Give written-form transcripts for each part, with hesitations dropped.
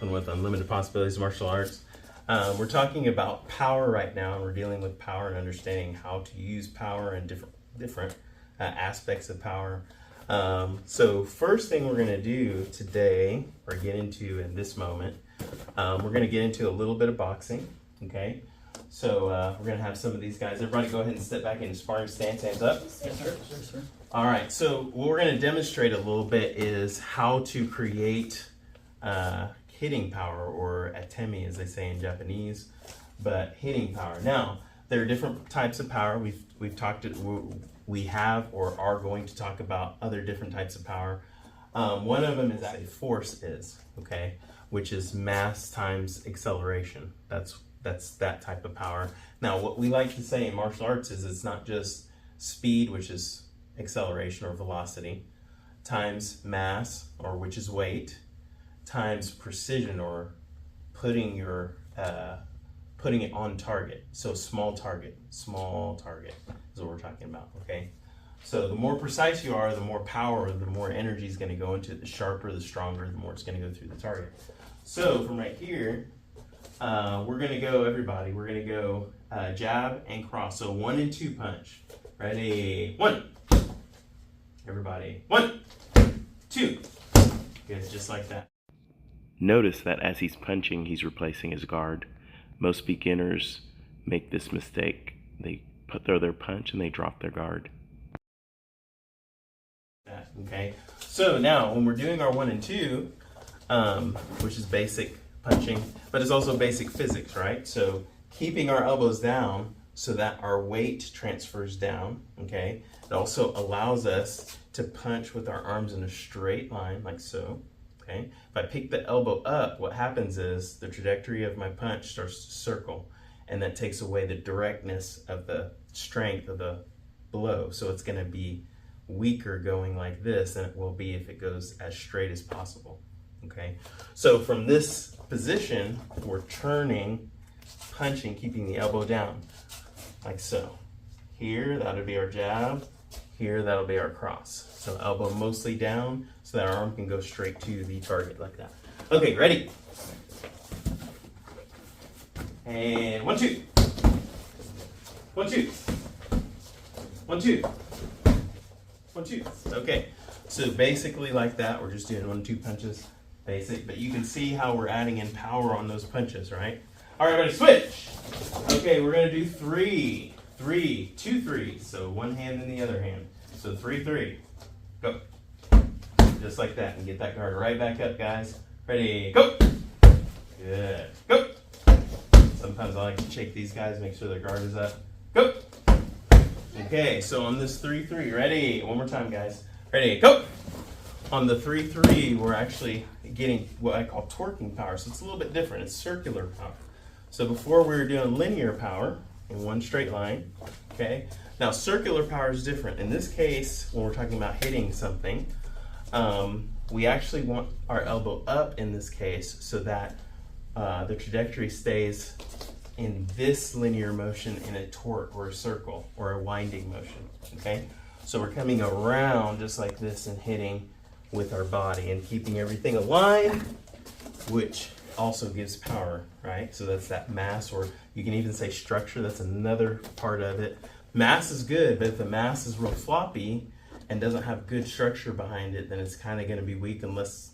Jonathan with Unlimited Possibilities Martial Arts. We're talking about power right now, and we're dealing with power and understanding how to use power and different aspects of power. So first thing we're going to do today, or get into in this moment, we're going to get into a little bit of boxing, okay? So we're going to have some of these guys. Everybody go ahead and step back in sparring stance, hands up. Yes, sir. Yes, sir. All right, so what we're going to demonstrate a little bit is how to create hitting power, or atemi as they say in Japanese, but hitting power. Now, there are different types of power. We have or are going to talk about other different types of power. One of them is a force is, okay, which is mass times acceleration. That's that type of power. Now, what we like to say in martial arts is it's not just speed, which is acceleration or velocity, times mass, or which is weight, times precision, or putting it on target. So small target is what we're talking about, okay? So the more precise you are, the more power, the more energy is going to go into it. The sharper, the stronger, the more it's going to go through the target. So from right here, we're going to go, everybody, we're going to go jab and cross. So 1 and 2 punch. Ready? 1. Everybody. 1, 2. Good, just like that. Notice that as he's punching, he's replacing his guard. Most beginners make this mistake. They throw their punch and they drop their guard. Okay, so now when we're doing our 1 and 2, which is basic punching, but it's also basic physics, right? So keeping our elbows down so that our weight transfers down, okay? It also allows us to punch with our arms in a straight line, like so, okay? If I pick the elbow up, what happens is the trajectory of my punch starts to circle, and that takes away the directness of the strength of the blow. So it's gonna be weaker going like this than it will be if it goes as straight as possible, okay? So from this position, we're turning, punching, keeping the elbow down, like so. Here, that'll be our jab. Here, that'll be our cross. So elbow mostly down so that our arm can go straight to the target like that. Okay, ready? And 1, 2. 1, 2. 1, 2. 1, 2. Okay, so basically like that, we're just doing 1, 2 punches, basic, but you can see how we're adding in power on those punches, right? All right, ready, switch. Okay, we're gonna do 3, 3, 2, 3. So one hand in the other hand. So 3, 3, go. Just like that, and get that guard right back up, guys. Ready, go. Good, go. Sometimes I like to shake these guys, make sure their guard is up. Go. Okay, so on this 3, 3, ready? One more time, guys. Ready, go. On the 3, 3, we're actually getting what I call torquing power. So it's a little bit different. It's circular power. So before we were doing linear power in one straight line, okay? Now circular power is different. In this case, when we're talking about hitting something, we actually want our elbow up in this case so that the trajectory stays in this linear motion in a torque or a circle or a winding motion, okay? So we're coming around just like this and hitting with our body and keeping everything aligned, which also gives power, right? So that's that mass, or you can even say structure. That's another part of it. Mass is good, but if the mass is real floppy and doesn't have good structure behind it, then it's kind of going to be weak unless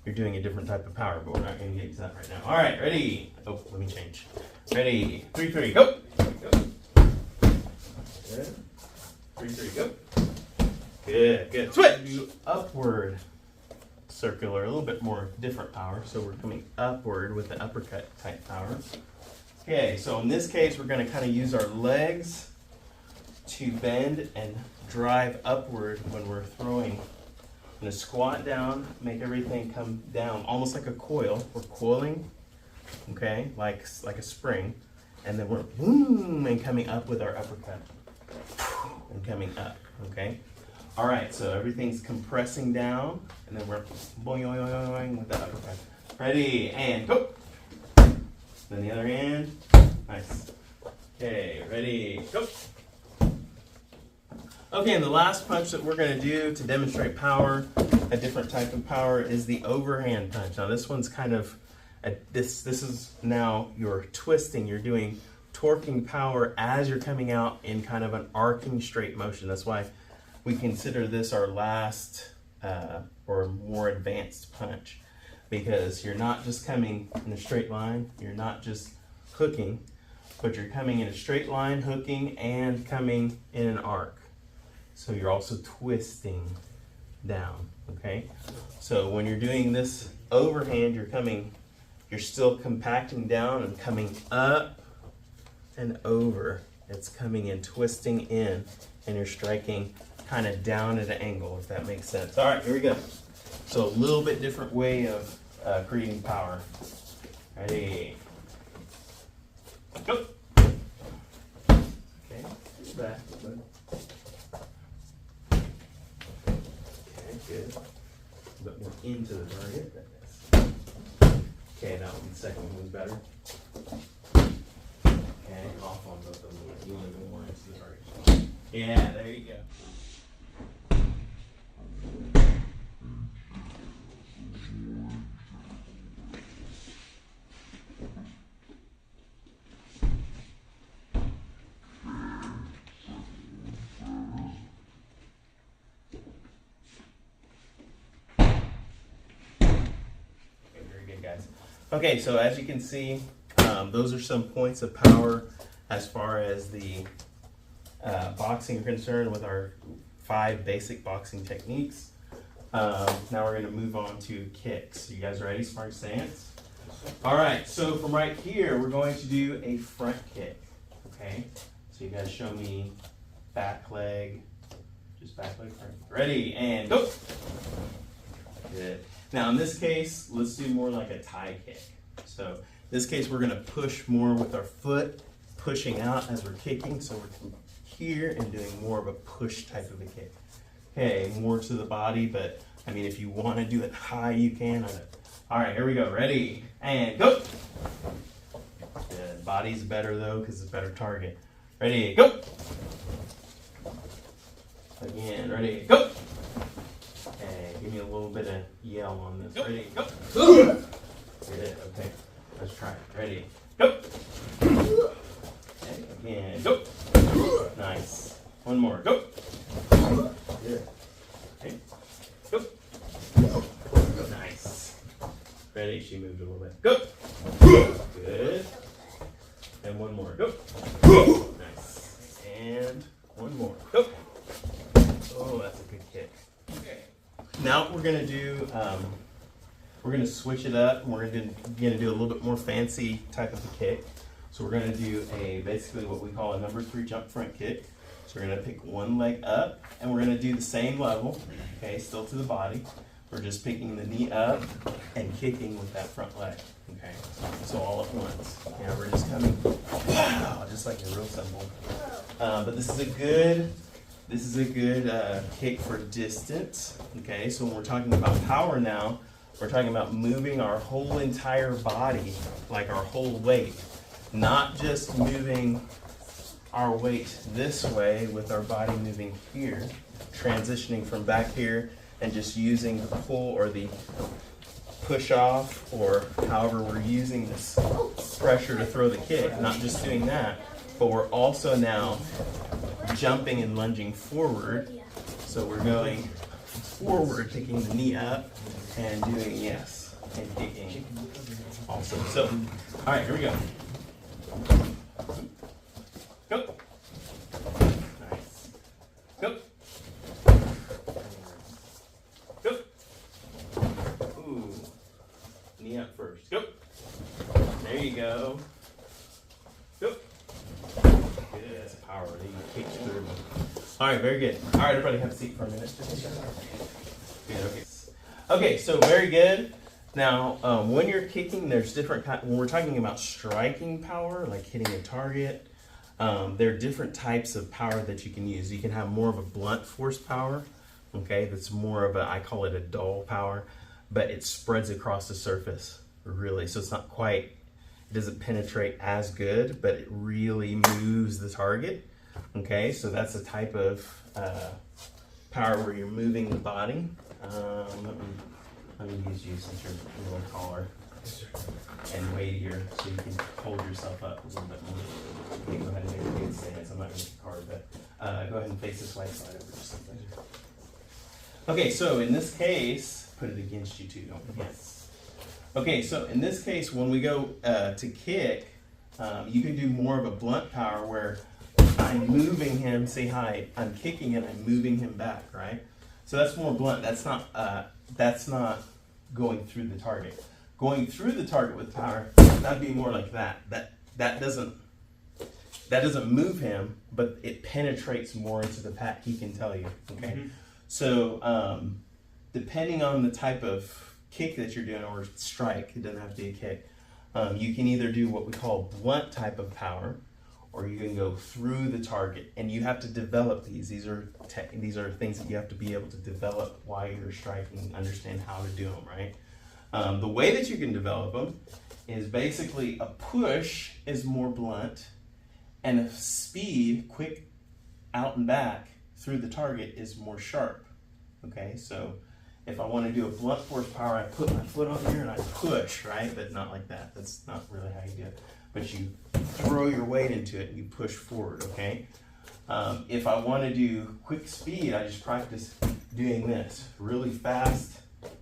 you're doing a different type of power, but we're not going to get to that right now. All right, ready? Oh, let me change. Ready? 3, 3, go. Go. Good. 3, 3, go. Good, good. Switch. Do upward circular, a little bit more different power. So we're coming upward with the uppercut type power. Okay, so in this case, we're going to kind of use our legs to bend and drive upward when we're throwing. I'm going to squat down, make everything come down, almost like a coil. We're coiling, okay, like a spring, and then we're boom and coming up with our uppercut and coming up, okay. All right, so everything's compressing down, and then we're boing with the uppercut. Ready, and go. Then the other hand. Nice. Okay, ready, go. Okay, and the last punch that we're going to do to demonstrate power, a different type of power, is the overhand punch. Now this one's kind of This is now you're twisting, you're doing torquing power as you're coming out in kind of an arcing straight motion. That's why we consider this our last or more advanced punch, because you're not just coming in a straight line, you're not just hooking, but you're coming in a straight line, hooking, and coming in an arc. So you're also twisting down, okay? So when you're doing this overhand, you're still compacting down and coming up and over. It's coming in, twisting in, and you're striking kind of down at an angle, if that makes sense. All right, here we go. So a little bit different way of creating power. Ready? Go. Okay, back. Okay, good. A bit more into the target. Okay, now the second one was better. Okay, off on both of them. You want to go more into the target. Yeah, there you go. Guys. Okay, so as you can see, those are some points of power as far as the boxing are concerned with our 5 basic boxing techniques. Now we're going to move on to kicks. You guys ready? Smart stance. All right, so from right here, we're going to do a front kick. Okay, so you guys show me back leg, just back leg front. Ready, and go. Good. Now in this case, let's do more like a tie kick. So in this case, we're gonna push more with our foot, pushing out as we're kicking. So we're here and doing more of a push type of a kick. Okay, more to the body, but I mean, if you wanna do it high, you can. All right, here we go, ready, and go. Good, body's better though, because it's a better target. Ready, go. Again, ready, go. Okay, give me a little bit of yell on this. Go. Ready, go. Good, okay. Let's try it. Ready, go. Okay, again, go. Nice. One more, go. Good. Okay, go. Nice. Ready, she moved a little bit. Go. Good. And one more, go. Nice. And one more, go. Oh, that's a good kick. Okay. Now we're gonna do, we're gonna switch it up. We're gonna do a little bit more fancy type of a kick. So we're gonna do basically what we call a number 3 jump front kick. So we're gonna pick one leg up, and we're gonna do the same level. Okay, still to the body. We're just picking the knee up and kicking with that front leg. Okay, so all at once. Yeah, we're just coming, wow, just like a real cymbal. But this is a good. This is a good kick for distance, okay? So when we're talking about power now, we're talking about moving our whole entire body, like our whole weight, not just moving our weight this way with our body moving here, transitioning from back here and just using the pull or the push off, or however we're using this pressure to throw the kick, not just doing that, but we're also now jumping and lunging forward. So we're going forward, picking the knee up and doing yes, and kicking. Awesome. So, all right, here we go. Go. Nice. Go. Go. Ooh. Knee up first. Go. There you go. Go. Good. That's power. You kick through. All right, very good. All right, everybody have a seat for a minute. Good, okay. Okay, so very good. Now, when you're kicking, there's different kinds. When we're talking about striking power, like hitting a target, there are different types of power that you can use. You can have more of a blunt force power, okay? That's more of a, I call it a dull power, but it spreads across the surface, really. So it's not quite, it doesn't penetrate as good, but it really moves the target, okay? So that's a type of power where you're moving the body. Let me use you since you're a little taller. and weightier, so you can hold yourself up a little bit more. You can go ahead and make a good stance. I'm not going to card, but go ahead and face this way, slide over just like that. Okay, so in this case, put it against you too, don't forget. Okay, so in this case, when we go to kick, you can do more of a blunt power where I'm moving him, say hi, I'm kicking and I'm moving him back, right? So that's more blunt. That's not going through the target. Going through the target with power, that'd be more like that. That doesn't move him, but it penetrates more into the pack. He can tell you, okay? Mm-hmm. So depending on the type of kick that you're doing, or strike, it doesn't have to be a kick. You can either do what we call blunt type of power, or you can go through the target, and you have to develop these. These are things that you have to be able to develop while you're striking, understand how to do them, right? The way that you can develop them is basically a push is more blunt, and a speed, quick out and back through the target is more sharp. Okay, so if I want to do a blunt force power, I put my foot on here and I push, right? But not like that. That's not really how you do it. But you throw your weight into it and you push forward, okay? If I want to do quick speed, I just practice doing this really fast,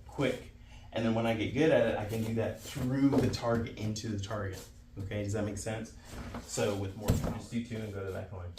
quick. And then when I get good at it, I can do that through the target, into the target. Okay, does that make sense? So with more, just do two and go to that line.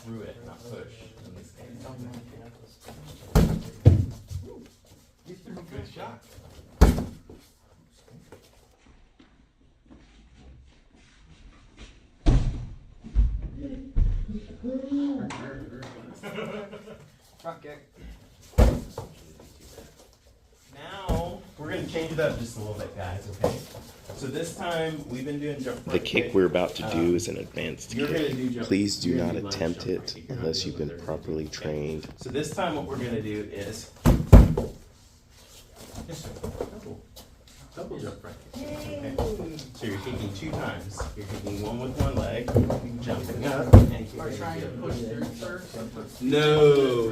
Through it, not push. In this case. Good shot. Front kick. Now we're going to change it up just a little bit, guys. Okay. So this time we've been doing jump front The kick we're about to do is an advanced you're gonna kick. do jump- Please do you're not gonna do lunge attempt jump front it kick. You're not unless gonna you've go been there. properly Okay. trained. So this time what we're going to do is double jump front kick. Okay. So you're kicking two times. You're kicking one with one leg, jumping up, and kicking Are with trying the to other. push through first? No.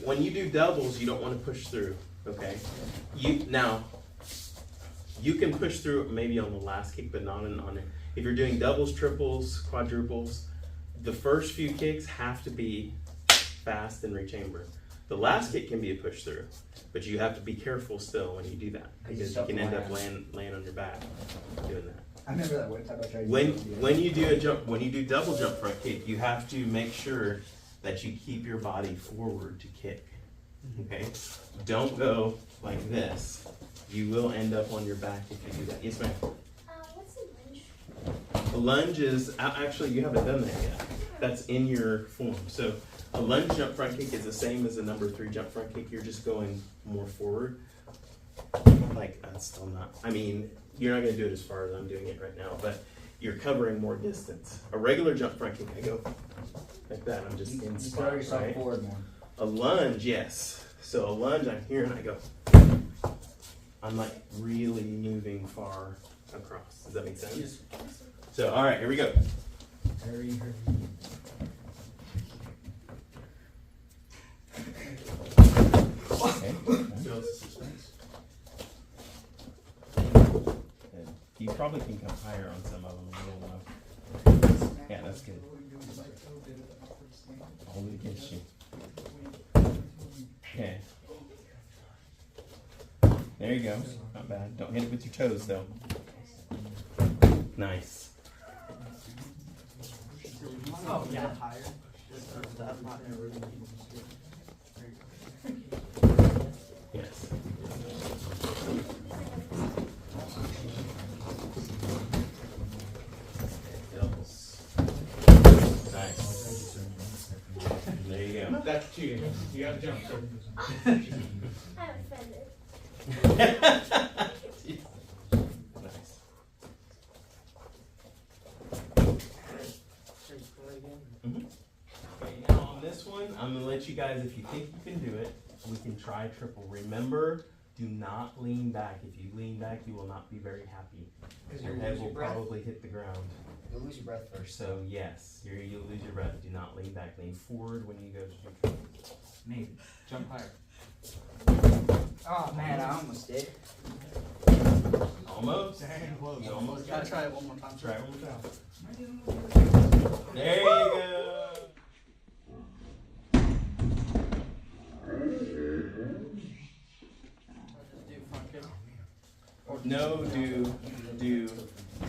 When you do doubles, you don't want to push through. Okay. You can push through maybe on the last kick, but not on it. If you're doing doubles, triples, quadruples, the first few kicks have to be fast and rechamber. The last kick can be a push through, but you have to be careful still when you do that, because you can end up laying on your back doing that. I remember that one time I tried. When you do double jump front kick, you have to make sure that you keep your body forward to kick. Okay? Don't go like this. You will end up on your back if you do that. Yes, ma'am. What's a lunge? A lunge is actually, you haven't done that yet. That's in your form. So a lunge jump front kick is the same as a number 3 jump front kick. You're just going more forward. Like, that's still not, I mean, you're not going to do it as far as I'm doing it right now, but you're covering more distance. A regular jump front kick, I go like that. I'm just in You spot, throw yourself right? forward more. A lunge, yes. So a lunge, I'm here and I go. I'm like really moving far across. Does that make sense? So, all right, here we go. Hurry. Okay. Feels the suspense. And you probably can come higher on some of them a little low. Yeah, that's good. Hold it against you. Okay. There you go. Not bad. Don't hit it with your toes though. Nice. Oh, yeah. Higher. Yes. Doubles. Nice. There you go. That's cheating. You gotta jump. I'm offended. Nice. Okay, now on this one, I'm gonna let you guys, if you think you can do it, we can try triple. Remember, do not lean back. If you lean back, you will not be very happy. Your head will probably hit the ground. You'll lose your breath first. So yes, you'll lose your breath. Do not lean back. Lean forward when you go to do triple. Nate, jump higher. Oh man, I almost did. Almost. Dang close. You almost got Gotta it. try it one more time. Try it one more time. There you go. No, do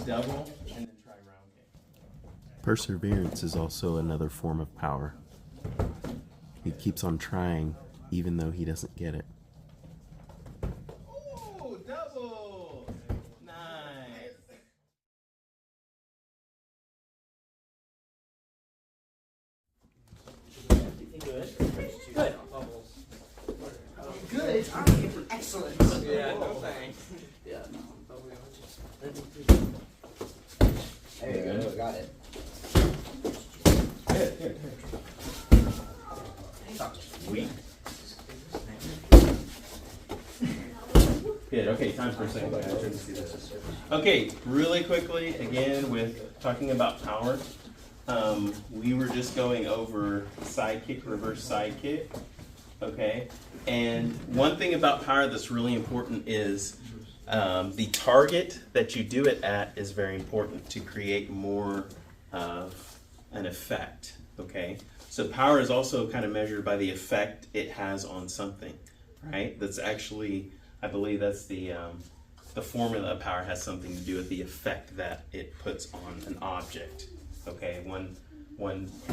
double and then try round kick. Perseverance is also another form of power. He keeps on trying even though he doesn't get it. Ooh, double. Nice. Good. Good. Good. I'm excellent. Yeah, no thanks. Yeah, no. There you go. Got it. Sweet. Good. Okay, time for a second. I turn to see this. Okay, really quickly, again, with talking about power, we were just going over side kick, reverse side kick. Okay, and one thing about power that's really important is the target that you do it at is very important to create more of an effect. Okay, so power is also kind of measured by the effect it has on something, right? That's actually, I believe that's the formula of power has something to do with the effect that it puts on an object. Okay, one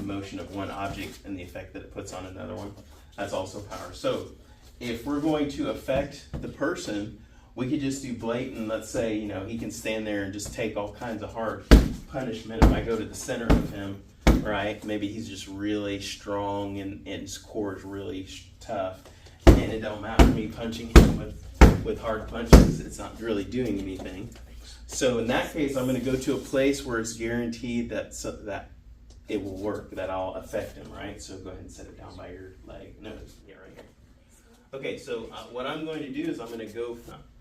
motion of one object and the effect that it puts on another one. That's also power. So if we're going to affect the person, we could just do blatant, let's say, he can stand there and just take all kinds of hard punishment. If I go to the center of him, right, maybe he's just really strong and his core is really tough, and it don't matter me punching him with hard punches, it's not really doing anything. So in that case, I'm going to go to a place where it's guaranteed that it will work, that I'll affect him, right? So go ahead and set it down by your leg. No, yeah, right here. Okay, so what I'm going to do is I'm going to go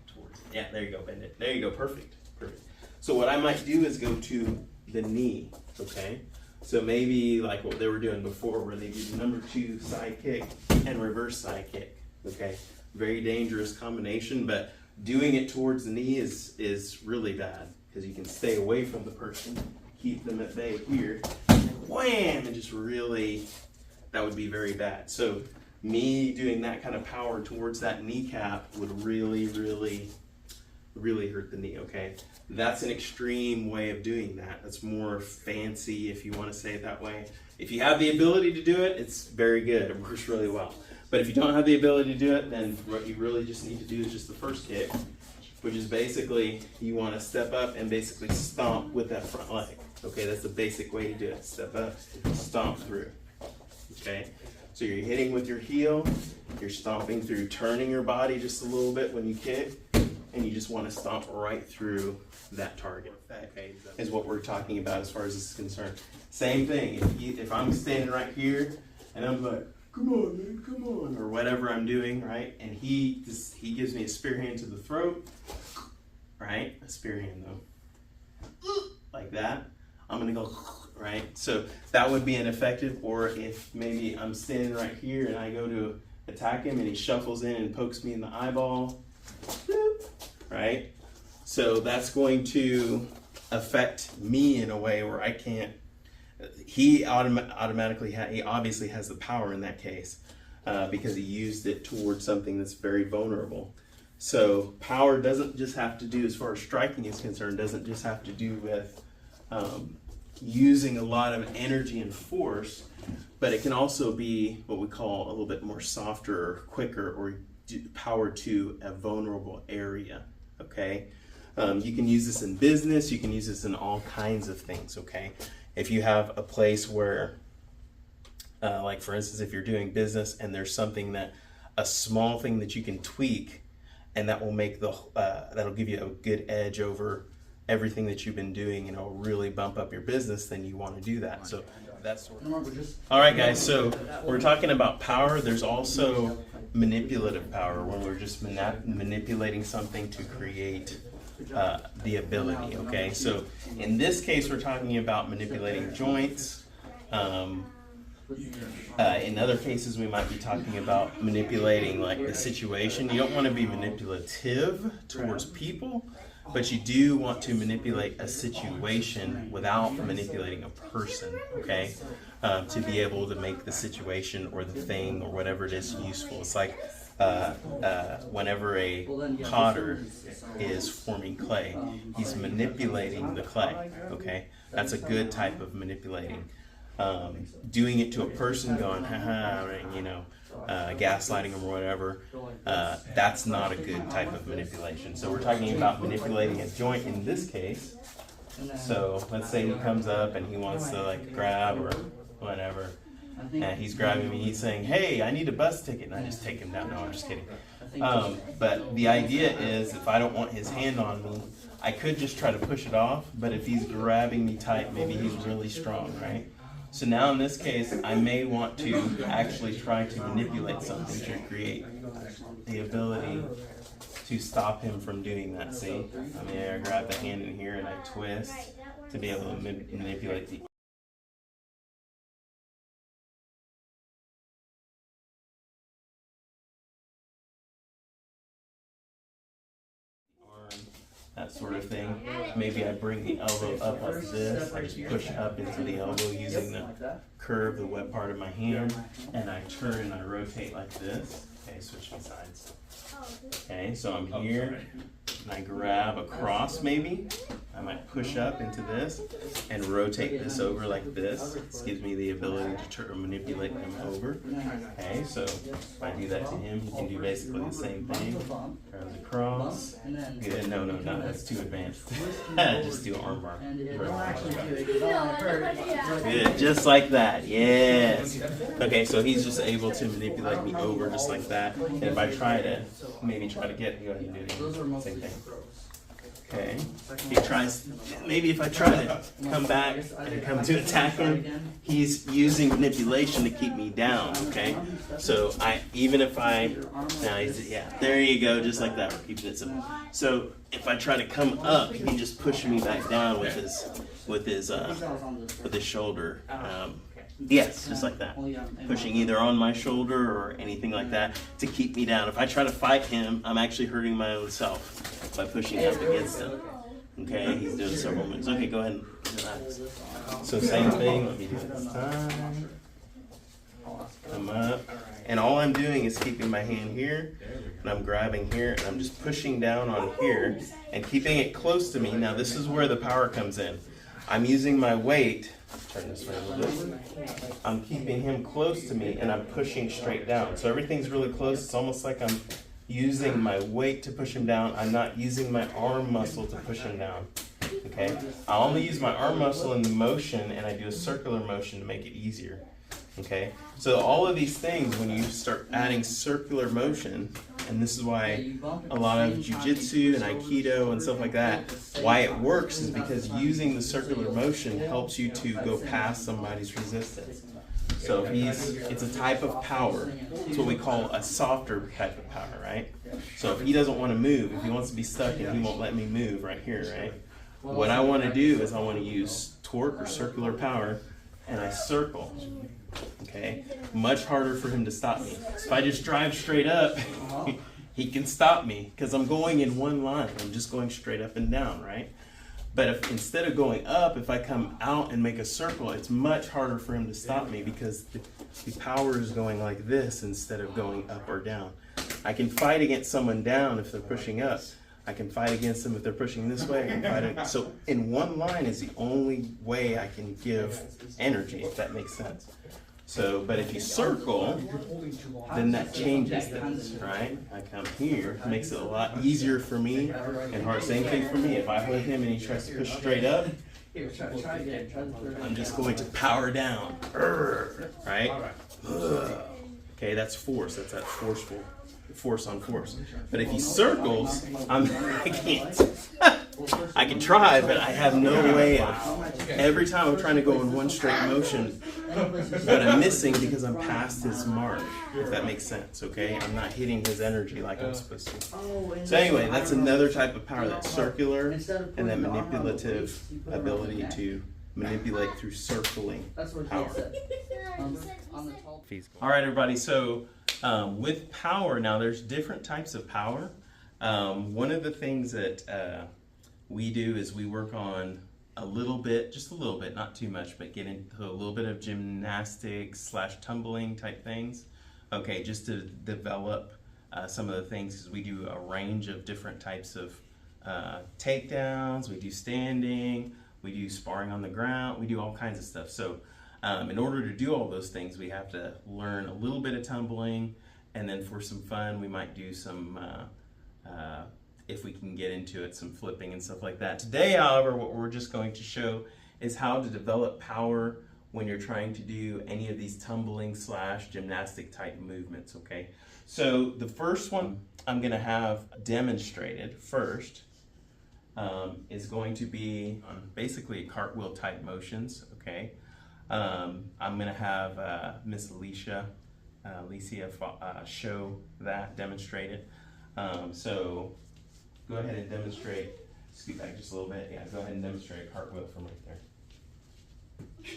towards, yeah, there you go, bend it. There you go, perfect, perfect. So what I might do is go to the knee, okay? So maybe like what they were doing before where they do number 2 side kick and reverse side kick, okay? Very dangerous combination, but doing it towards the knee is really bad because you can stay away from the person, keep them at bay here, wham, and just really, that would be very bad. So me doing that kind of power towards that kneecap would really, really, really hurt the knee, okay? That's an extreme way of doing that. That's more fancy, if you want to say it that way. If you have the ability to do it, it's very good. It works really well. But if you don't have the ability to do it, then what you really just need to do is just the first kick, which is basically you want to step up and basically stomp with that front leg. Okay, that's the basic way to do it. Step up, stomp through. Okay, so you're hitting with your heel, you're stomping through, turning your body just a little bit when you kick, and you just want to stomp right through that target. Okay, is what we're talking about as far as this is concerned. Same thing, if I'm standing right here and I'm like, come on, man, come on, or whatever I'm doing, right? And he gives me a spear hand to the throat, right? A spear hand though, like that. I'm gonna go, right? So that would be ineffective. Or if maybe I'm standing right here and I go to attack him and he shuffles in and pokes me in the eyeball, right? So that's going to affect me in a way where I can't. He automatically he obviously has the power in that case because he used it towards something that's very vulnerable. So power doesn't just have to do, as far as striking is concerned, doesn't just have to do with using a lot of energy and force, but it can also be what we call a little bit more softer or quicker, or power to a vulnerable area. Okay, you can use this in business, you can use this in all kinds of things. Okay, if you have a place where like for instance, if you're doing business and there's something a small thing that you can tweak and that will make that'll give you a good edge over everything that you've been doing, and it'll really bump up your business. Then you want to do that. So that's all right, guys. So we're talking about power. There's also manipulative power, when we're just manipulating something to create the ability. Okay, so in this case, we're talking about manipulating joints. In other cases, we might be talking about manipulating like the situation. You don't want to be manipulative towards people, but you do want to manipulate a situation without manipulating a person, okay? To be able to make the situation or the thing or whatever it is useful. It's like whenever a potter is forming clay, he's manipulating the clay, okay? That's a good type of manipulating. Doing it to a person, going, haha, you know, gaslighting them or whatever, that's not a good type of manipulation. So we're talking about manipulating a joint in this case. So let's say he comes up and he wants to like grab or whatever, and he's grabbing me, he's saying, hey, I need a bus ticket, and I just take him down. No, I'm just kidding. But the idea is, if I don't want his hand on me, I could just try to push it off, but if he's grabbing me tight, maybe he's really strong, right? So now in this case, I may want to actually try to manipulate something to create the ability to stop him from doing that. See? I mean, I grab the hand in here and I twist to be able to manipulate the arm, that sort of thing. Maybe I bring the elbow up like this. I just push up into the elbow using the curve, the wet part of my hand, and I turn and I rotate like this. Okay, switching sides. Okay, so I'm here, and I grab across maybe. I might push up into this and rotate this over like this. This gives me the ability to manipulate him over. Okay, so if I do that to him, he can do basically the same thing. Goes across. Good. No, not that's too advanced. Just do arm bar. Good, just like that. Yes. Okay, so he's just able to manipulate me over just like that. And if I try to get, go ahead and do it. Same thing. Okay. He tries. Maybe if I try to come back and come to attack him, he's using manipulation to keep me down. Okay. So there you go, just like that. We're keeping it simple. So if I try to come up, he can just push me back down with his shoulder. Yes, just like that. Pushing either on my shoulder or anything like that to keep me down. If I try to fight him, I'm actually hurting my own self by pushing up against him. Okay, he's doing several moves. Okay, go ahead and relax. So same thing, let me do it this time. Come up. And all I'm doing is keeping my hand here, and I'm grabbing here, and I'm just pushing down on here and keeping it close to me. Now this is where the power comes in. I'm using my weight. Turn this way a little bit. I'm keeping him close to me and I'm pushing straight down. So everything's really close. It's almost like I'm using my weight to push him down. I'm not using my arm muscle to push him down. Okay? I only use my arm muscle in the motion, and I do a circular motion to make it easier. Okay? So all of these things, when you start adding circular motion, and this is why a lot of jiu-jitsu and aikido and stuff like that, why it works is because using the circular motion helps you to go past somebody's resistance. So it's a type of power. It's what we call a softer type of power, right? So if he doesn't want to move, if he wants to be stuck and he won't let me move right here, right? What I want to do is I want to use torque or circular power, and I circle. Okay, much harder for him to stop me. If I just drive straight up, he can stop me because I'm going in one line. I'm just going straight up and down, right? But if instead of going up, if I come out and make a circle, it's much harder for him to stop me because the power is going like this instead of going up or down. I can fight against someone down if they're pushing up. I can fight against them if they're pushing this way. I can fight so in one line is the only way I can give energy, if that makes sense. So, but if you circle, then that changes things, right? I come here, it makes it a lot easier for me and hard. Same thing for me. If I hold him and he tries to push straight up, I'm just going to power down, right? Okay, that's force. That's that forceful force on force. But if he circles, I can't. I can try, but I have no way of. Every time I'm trying to go in one straight motion, but I'm missing because I'm past his mark, if that makes sense, okay? I'm not hitting his energy like I'm supposed to. So anyway, that's another type of power, that's circular, and that manipulative ability to manipulate through circling power. All right, everybody, so with power, now there's different types of power. One of the things that we do is we work on a little bit, just a little bit, not too much, but get into a little bit of gymnastics / tumbling type things. Okay, just to develop some of the things, because we do a range of different types of takedowns, we do standing, we do sparring on the ground, we do all kinds of stuff. So in order to do all those things, we have to learn a little bit of tumbling, and then for some fun, we might do some if we can get into it, some flipping and stuff like that. Today, however, what we're just going to show is how to develop power when you're trying to do any of these tumbling / gymnastic type movements, okay? So the first one I'm gonna have demonstrated first is going to be basically cartwheel type motions, okay? I'm gonna have Miss Alicia show that, demonstrate it. So go ahead and demonstrate, scoot back just a little bit. Yeah, go ahead and demonstrate a cartwheel from right there.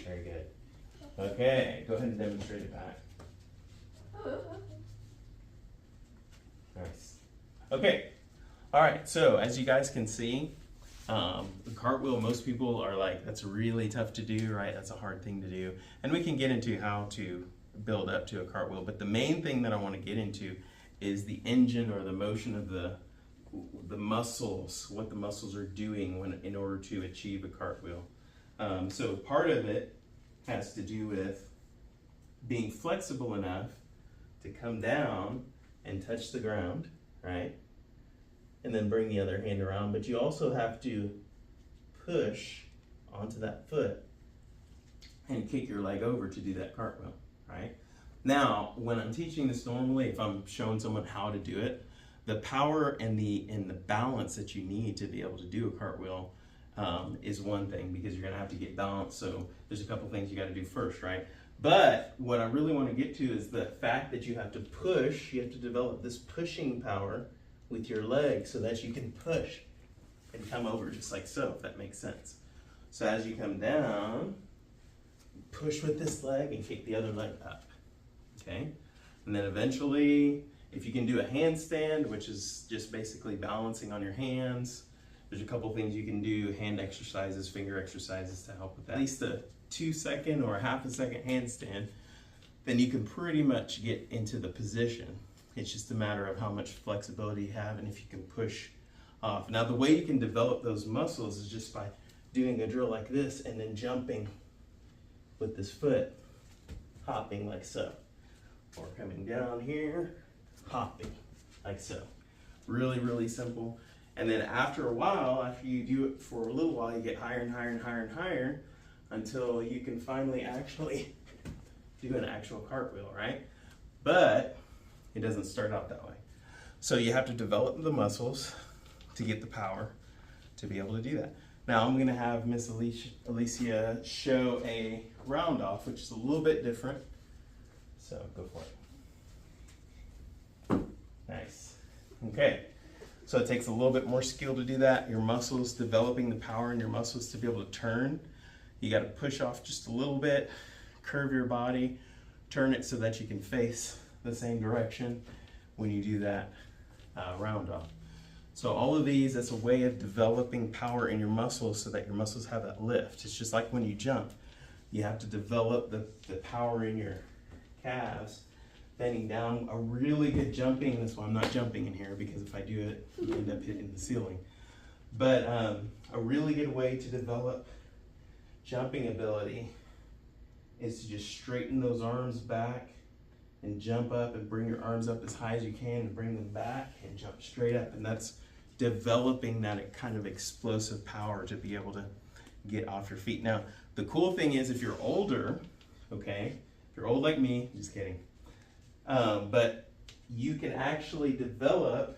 Very good. Okay, go ahead and demonstrate it back. Nice. Okay, all right, so as you guys can see, the cartwheel, most people are like, that's really tough to do, right? That's a hard thing to do. And we can get into how to build up to a cartwheel, but the main thing that I want to get into is the engine or the motion of the muscles, what the muscles are doing in order to achieve a cartwheel. So part of it has to do with being flexible enough to come down and touch the ground, right? And then bring the other hand around, but you also have to push onto that foot and kick your leg over to do that cartwheel, right? Now, when I'm teaching this normally, if I'm showing someone how to do it, the power and the balance that you need to be able to do a cartwheel is one thing, because you're gonna have to get balanced. So there's a couple things you gotta do first, right? But what I really wanna get to is the fact that you have to push, you have to develop this pushing power with your legs so that you can push and come over just like so, if that makes sense. So as you come down, push with this leg and kick the other leg up, okay? And then eventually, if you can do a handstand, which is just basically balancing on your hands, there's a couple things you can do, hand exercises, finger exercises to help with that. At least a 2-second or a ½ second handstand, then you can pretty much get into the position. It's just a matter of how much flexibility you have and if you can push off. Now the way you can develop those muscles is just by doing a drill like this and then jumping with this foot, hopping like so. Or coming down here, hopping like so. Really, really simple. And then after a while, after you do it for a little while, you get higher and higher and higher and higher until you can finally actually do an actual cartwheel, right? But it doesn't start out that way. So you have to develop the muscles to get the power to be able to do that. Now I'm gonna have Miss Alicia show a round off, which is a little bit different. So go for it. Nice. Okay. So it takes a little bit more skill to do that. Your muscles, developing the power in your muscles to be able to turn. You got to push off just a little bit, curve your body, turn it so that you can face the same direction when you do that round off. So all of these, that's a way of developing power in your muscles so that your muscles have that lift. It's just like when you jump. You have to develop the power in your calves, bending down, a really good jumping. That's why I'm not jumping in here, because if I do it, you end up hitting the ceiling. But a really good way to develop jumping ability is to just straighten those arms back and jump up and bring your arms up as high as you can and bring them back and jump straight up. And that's developing that kind of explosive power to be able to get off your feet. Now, the cool thing is if you're older, okay, if you're old like me, just kidding, but you can actually develop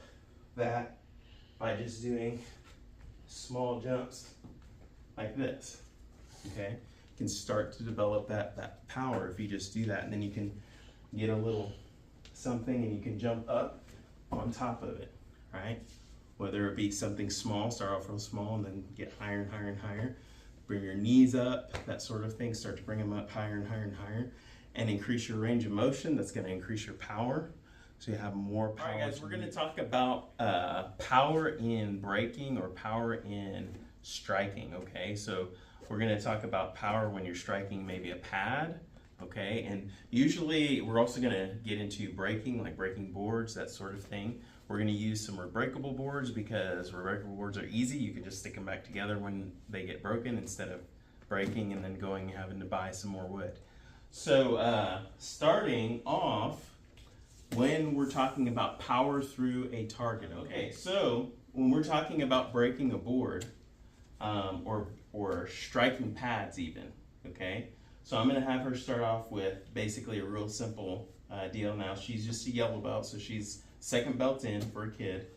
that by just doing small jumps like this. Okay, you can start to develop that power if you just do that, and then you can get a little something and you can jump up on top of it, right? Whether it be something small, start off real small and then get higher and higher and higher. Bring your knees up, that sort of thing. Start to bring them up higher and higher and higher, and increase your range of motion. That's going to increase your power, so you have more power. All right, guys, we're going to talk about power in braking or power in striking. Okay, so we're going to talk about power when you're striking maybe a pad. Okay, and usually we're also going to get into braking, like braking boards, that sort of thing. We're going to use some rebreakable boards because rebreakable boards are easy. You can just stick them back together when they get broken instead of breaking and then going and having to buy some more wood. So starting off, when we're talking about power through a target. Okay, so when we're talking about breaking a board or striking pads even, okay? So I'm going to have her start off with basically a real simple deal. Now she's just a yellow belt, so she's second belt in for a kid.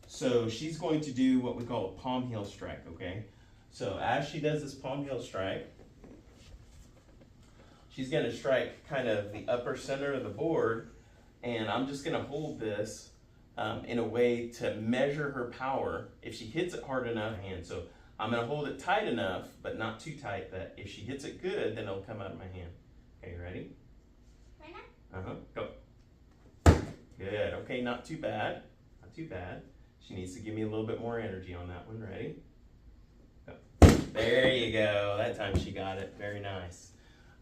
So she's going to do what we call a palm heel strike, okay? So as she does this palm heel strike, she's going to strike kind of the upper center of the board, and I'm just going to hold this in a way to measure her power. If she hits it hard enough, and so I'm going to hold it tight enough, but not too tight, that if she hits it good, then it'll come out of my hand. Okay, ready? Right now? Go. Good. Okay, not too bad. Not too bad. She needs to give me a little bit more energy on that one. Ready? Go. There you go. That time she got it. Very nice.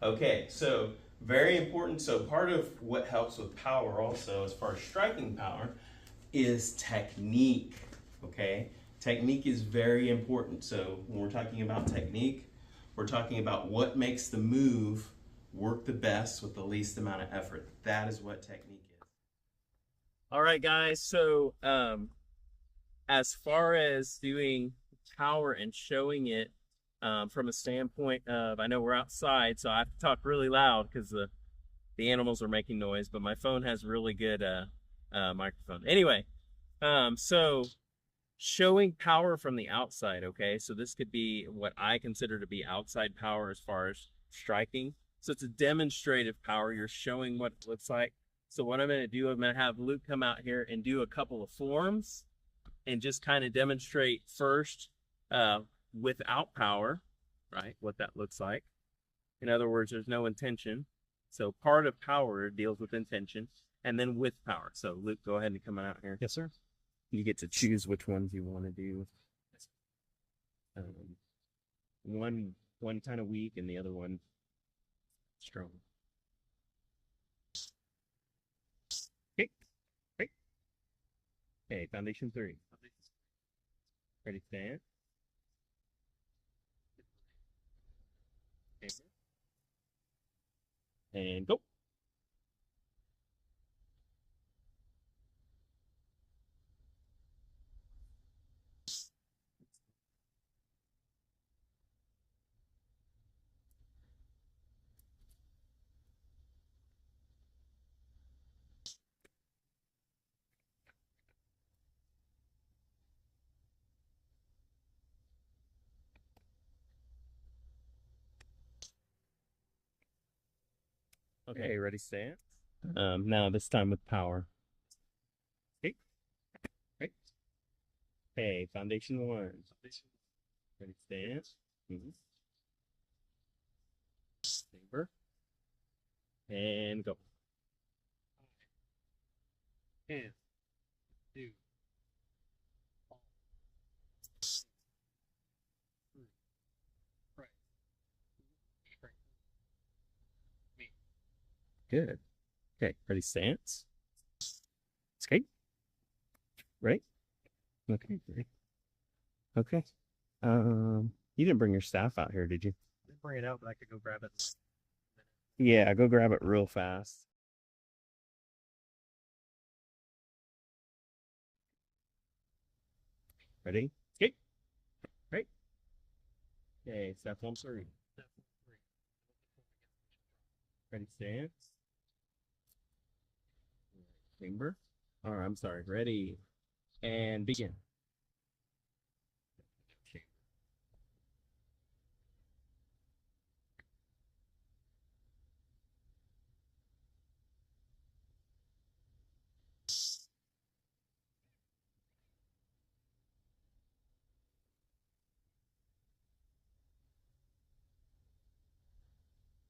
Okay, so very important. So part of what helps with power also, as far as striking power, is technique. Okay? Technique is very important. So when we're talking about technique, we're talking about what makes the move work the best with the least amount of effort. That is what technique is. All right, guys. So as far as doing power and showing it from a standpoint of, I know we're outside, so I have to talk really loud because the animals are making noise, but my phone has really good microphone. Anyway, so showing power from the outside, okay? So this could be what I consider to be outside power as far as striking. So it's a demonstrative power. You're showing what it looks like. So what I'm going to do, I'm going to have Luke come out here and do a couple of forms and just kind of demonstrate first without power, right, what that looks like. In other words, there's no intention. So part of power deals with intention, and then with power. So Luke, go ahead and come out here. Yes, sir. You get to choose which ones you want to do. One kind of weak and the other one strong. Okay, great. Okay, foundation 3. Ready, stand. Okay. And go. Okay, ready, stand. Now this time with power. Okay, right. Okay, foundation 1. Ready, stand. Saber. And go. 10, 2, 3, right. Good. Okay, ready, stance. Okay. Ready? Okay, great. Okay. You didn't bring your staff out here, did you? I didn't bring it out, but I could go grab it. Yeah, go grab it real fast. Ready? Okay. Right. Okay, step 1, 3. Ready, stance. Chamber. Or I'm sorry, ready and begin.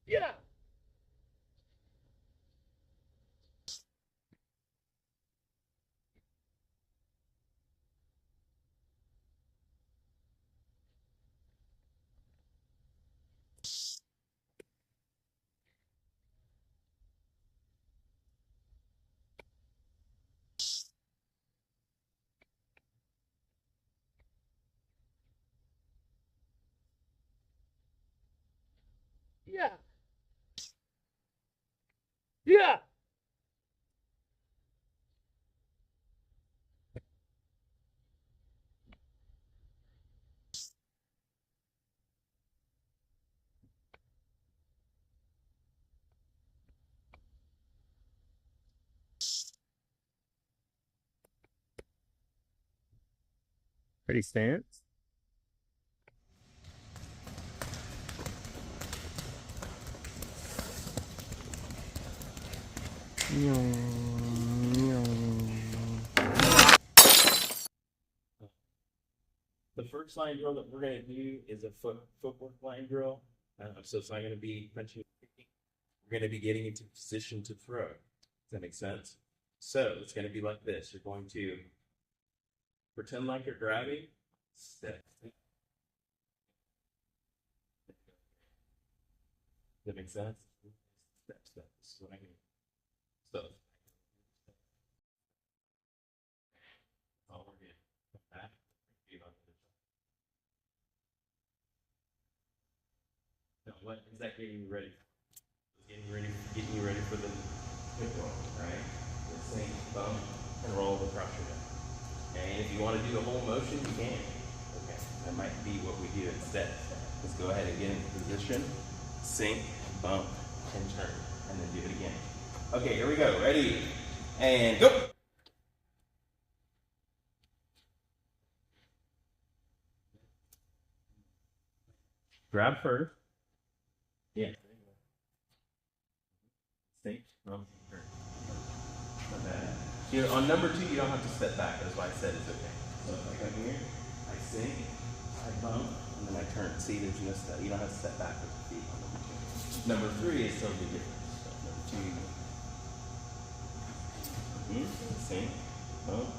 Yeah. Yeah. Yeah. Ready, stance. The first line drill that we're going to do is a footwork line drill. So it's not going to be punching. We're going to be getting into position to throw. Does that make sense? So it's going to be like this. You're going to pretend like you're grabbing. Step. Does that make sense? Step, step. This is what I mean. So. All we're getting. Back. Now, what is that getting you ready for? Getting you ready for the hip roll, right? The same bump and roll across your hip. And if you want to do the whole motion, you can. Okay, that might be what we do instead. Let's go ahead and get into position, sink, bump, and turn, and then do it again. Okay, here we go. Ready, and go. Grab first. Yeah. Sink, bump, turn. Not bad. You know, on number 2, you don't have to step back. That's why I said it's okay. So if I come here, I sink, I bump, and then I turn. See, there's no step. You don't have to step back with the feet on number 2. Number 3 is totally different. So number 2, sink, bump,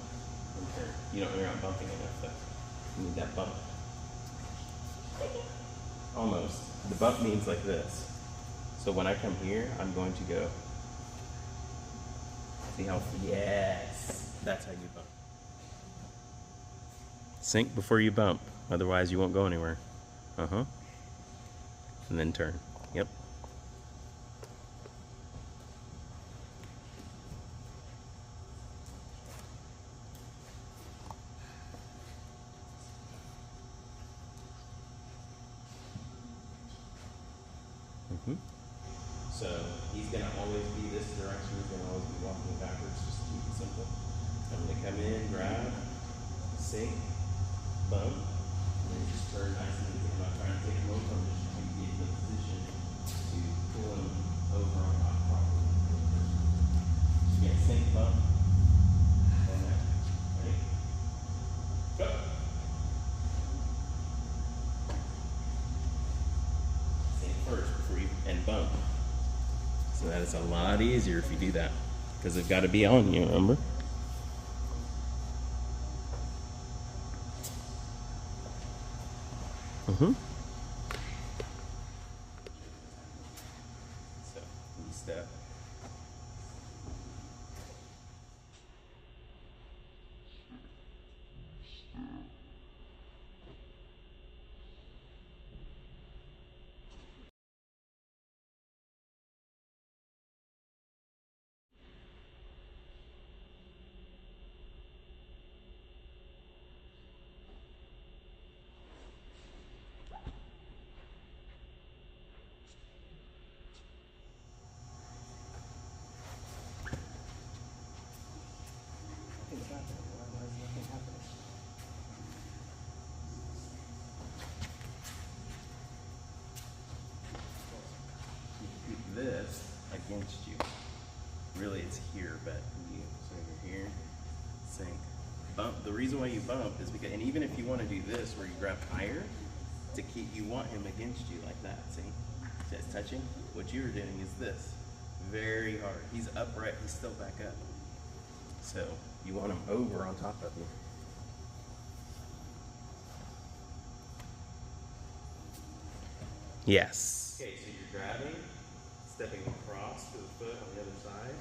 and turn. You're not bumping enough though. You need that bump. Almost. The bump means like this. So when I come here, I'm going to go. See how? Yes. That's how you bump. Sink before you bump. Otherwise, you won't go anywhere. And then turn. Yep. So he's going to always be this direction. He's going to always be walking backwards, just to keep it simple. I'm going to come in, grab, sink, bump, and then just turn nice and easy. I'm not trying to take him over. I'm just trying to get in the position to pull him over on top properly. Again, sink, bump, and then, ready? Go! Sink first before you, and bump. So that is a lot easier if you do that, because they've got to be on you, remember? So, step. against you. Really, it's here, but you, so you're here, sink, bump. The reason why you bump is because, and even if you want to do this where you grab higher, to keep, you want him against you like that, see? See, it's touching. What you're doing is this, very hard. He's upright, he's still back up. So you want him over on top of you. Yes. Okay, so you're grabbing, stepping across to the foot on the other side.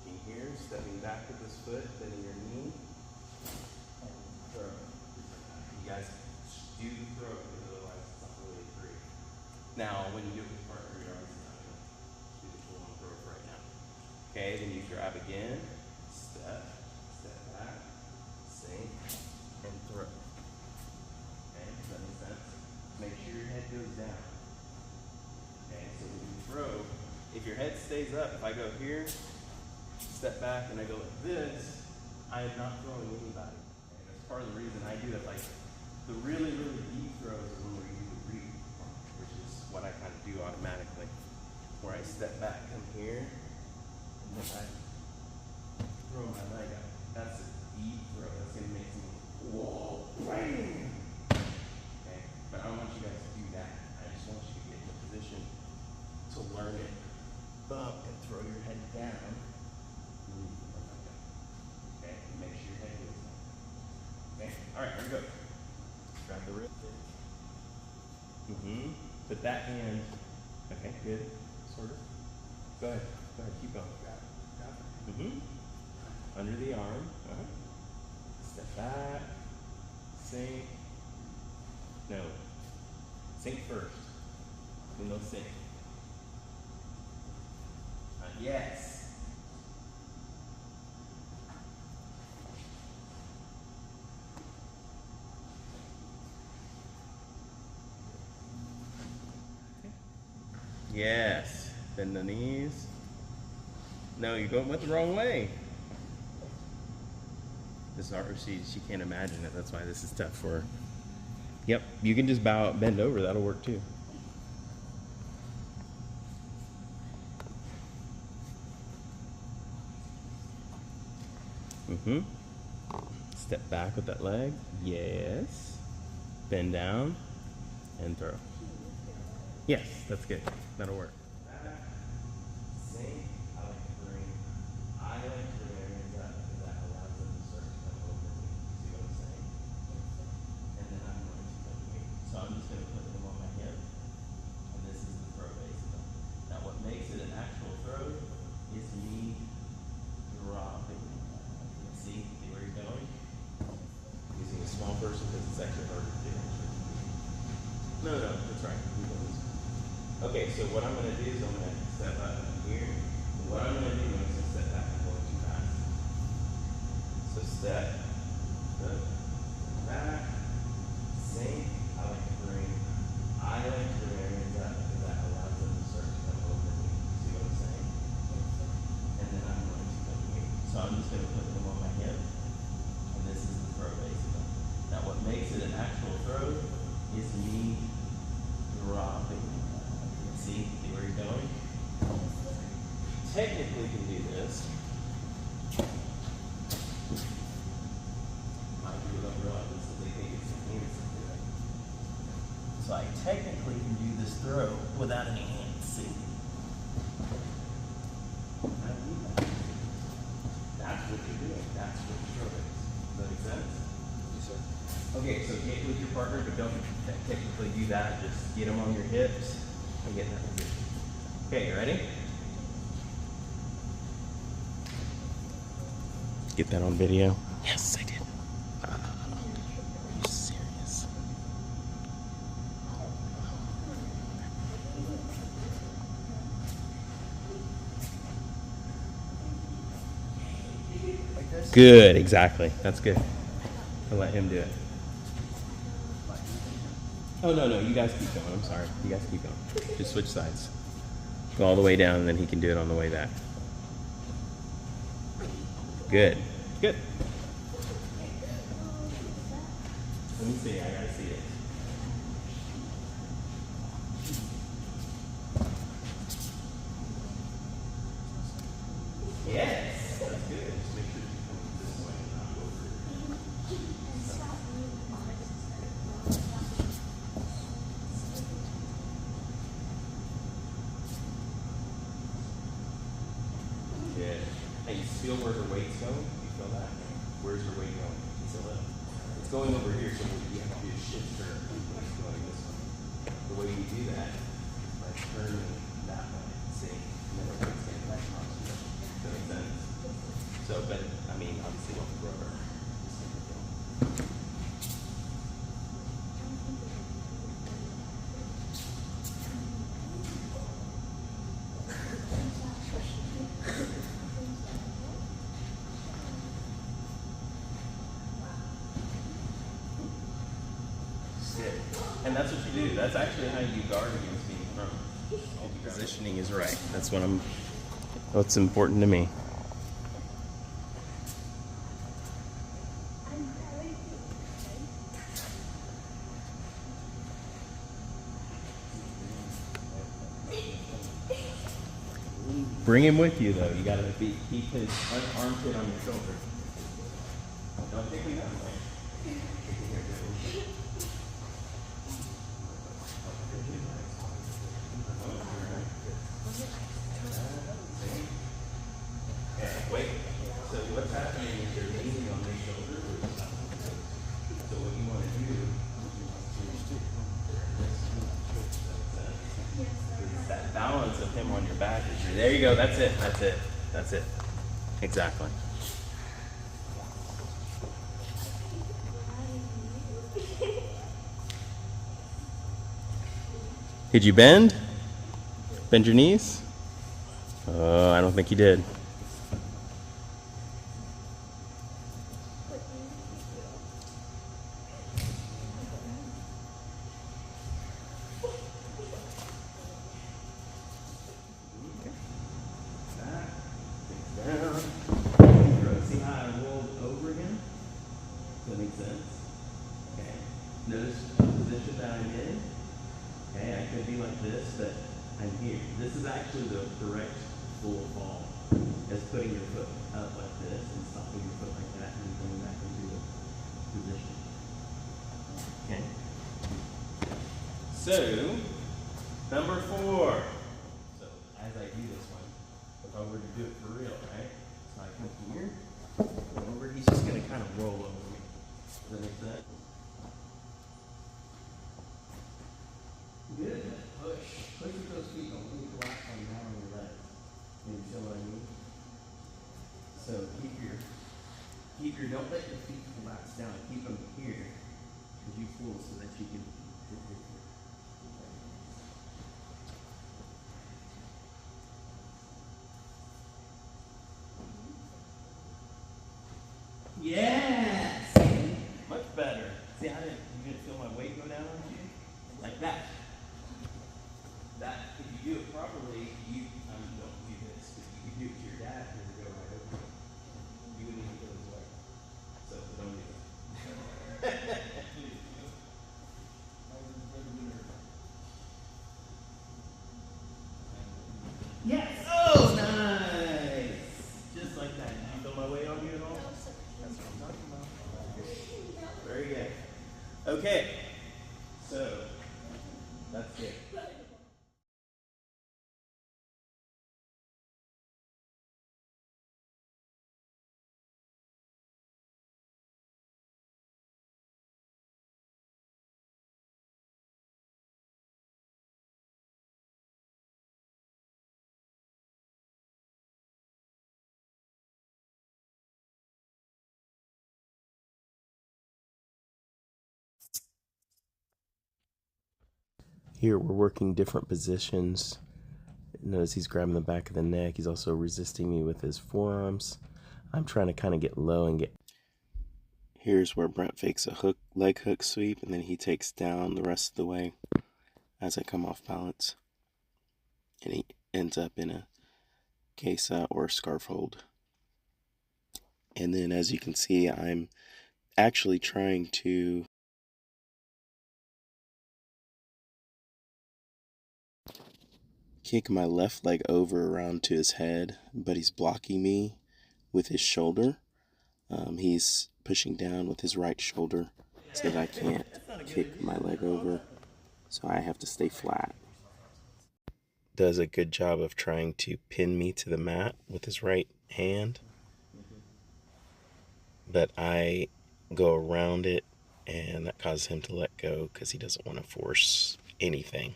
In here, stepping back with this foot, bending your knee, and throw. You guys do the throw, because otherwise it's not really free. Now, when you do it with your partner, you're obviously not going to do the full on throw right now. Okay, then you grab again, step back, sink, and throw. Okay, does that make sense? Make sure your head goes down. Okay, so when you throw, if your head stays up, if I go here, step back, and I go like this, I am not throwing anybody. And that's part of the reason I do that. Like, the really, really deep throws are when we do the read, which is what I kind of do automatically, where I step back, come here, and then I throw my leg out. That's a deep throw. That's going to make me, whoa, bam! Okay, but I don't want you guys to do that. I just want you to get in a position to learn it. Bump and throw your head down. Okay, make sure your head goes down. Okay, all right, here we go. Grab the wrist. Put that hand. Okay, good. Sort of. Go ahead. Keep going. Grab. Under the arm. Step back. Sink. No. Sink first. Then they'll sink. Yes. Yes. Bend the knees. No, you're going with the wrong way. This is she can't imagine it. That's why this is tough for her. Yep, you can just bend over. That'll work too. Step back with that leg. Yes. Bend down and throw. Yes, that's good. That'll work. Sink. I like to bring areas up because that allows them to start to come over me. See what I'm saying? And then I'm going to put me. So I'm just going to put them on my hip. And this is the throw basically. Now what makes it an actual throw is me dropping. See where you're going? Using a small person because it's actually harder to do. No, that's right. Okay, so what I'm going to do is I'm going to step up here. What I'm going to do is step back and going too fast. So step, back, sink. I like to bring areas up because that allows them to start to come over me. See what I'm saying? And then I'm going to come here. So I'm just going to put them on my hip. And this is the throw basically. Now what makes it an actual throw is me dropping. See where you're going? Technically can do this. A lot of people don't realize this, so they think it's innocent. So I technically can do this throw without any hands. See? That's what you're doing. That's what the throw is. Does that make sense? Yes, sir. Okay, so get with your partner, but don't technically do that. Just get them on your hips and get in that position. Okay, you ready? Get that on video? Yes, I did. Are you serious? Like this? Good, exactly. That's good. I'll let him do it. Oh, no, you guys keep going. I'm sorry. You guys keep going. Just switch sides. Go all the way down, and then he can do it on the way back. Good. Good. Let me see. I gotta see it. feel where her weight's going? You feel that? Where's her weight going? It's going over here, so what you have to do is shift her weight going this way. The way you do that is by turning that way, see? And then her weight's getting back across here. Does that make sense? So, but, I mean, obviously don't throw her. And that's what you do. That's actually how you guard against being thrown. Positioning is right. That's what's important to me. Bring him with you though. You gotta keep his armpit on your shoulder. Don't take me that way. Wait. So what's happening is you're leaning on his shoulder. So what you want to do is that balance of him on your back is there you go. That's it. That's it. That's it. Exactly. Did you bend? Bend your knees? I don't think you did. See how I rolled over again? Does that make sense? Okay. Notice the position that I'm in. Okay, I could be like this, but I'm here. This is actually the correct full fall. Is putting your foot up like this and stopping your foot like that and coming back into the position. Okay. So, number 4. So, as I do this one, if I were to do it for real, right? So I come here, go over, he's just going to kind of roll over me. Does that make sense? Good. Push. Push with those feet. Don't leave the last one down on your legs. You feel what I mean? So don't let your feet collapse down. Keep them here as you pull so that you can hit your feet. Yes! Much better. See, you didn't feel my weight go down on you? Like that. That, if you do it properly, don't do this. If you could do it to your dad, it would go right over. You wouldn't even feel his weight. So don't do that. Yes! Oh, nice! Just like that. Did you feel my weight on you at all? That's what I'm talking about. Very good. Okay. So, that's it. Here we're working different positions. Notice he's grabbing the back of the neck. He's also resisting me with his forearms. I'm trying to kind of get low and get... Here's where Brent fakes a leg hook sweep, and then he takes down the rest of the way as I come off balance. And he ends up in a kesa or scarf hold. And then as you can see, I'm actually trying to kick my left leg over around to his head, but he's blocking me with his shoulder. He's pushing down with his right shoulder so that I can't kick my leg over, so I have to stay flat. Does a good job of trying to pin me to the mat with his right hand, but I go around it, and that causes him to let go because he doesn't want to force anything.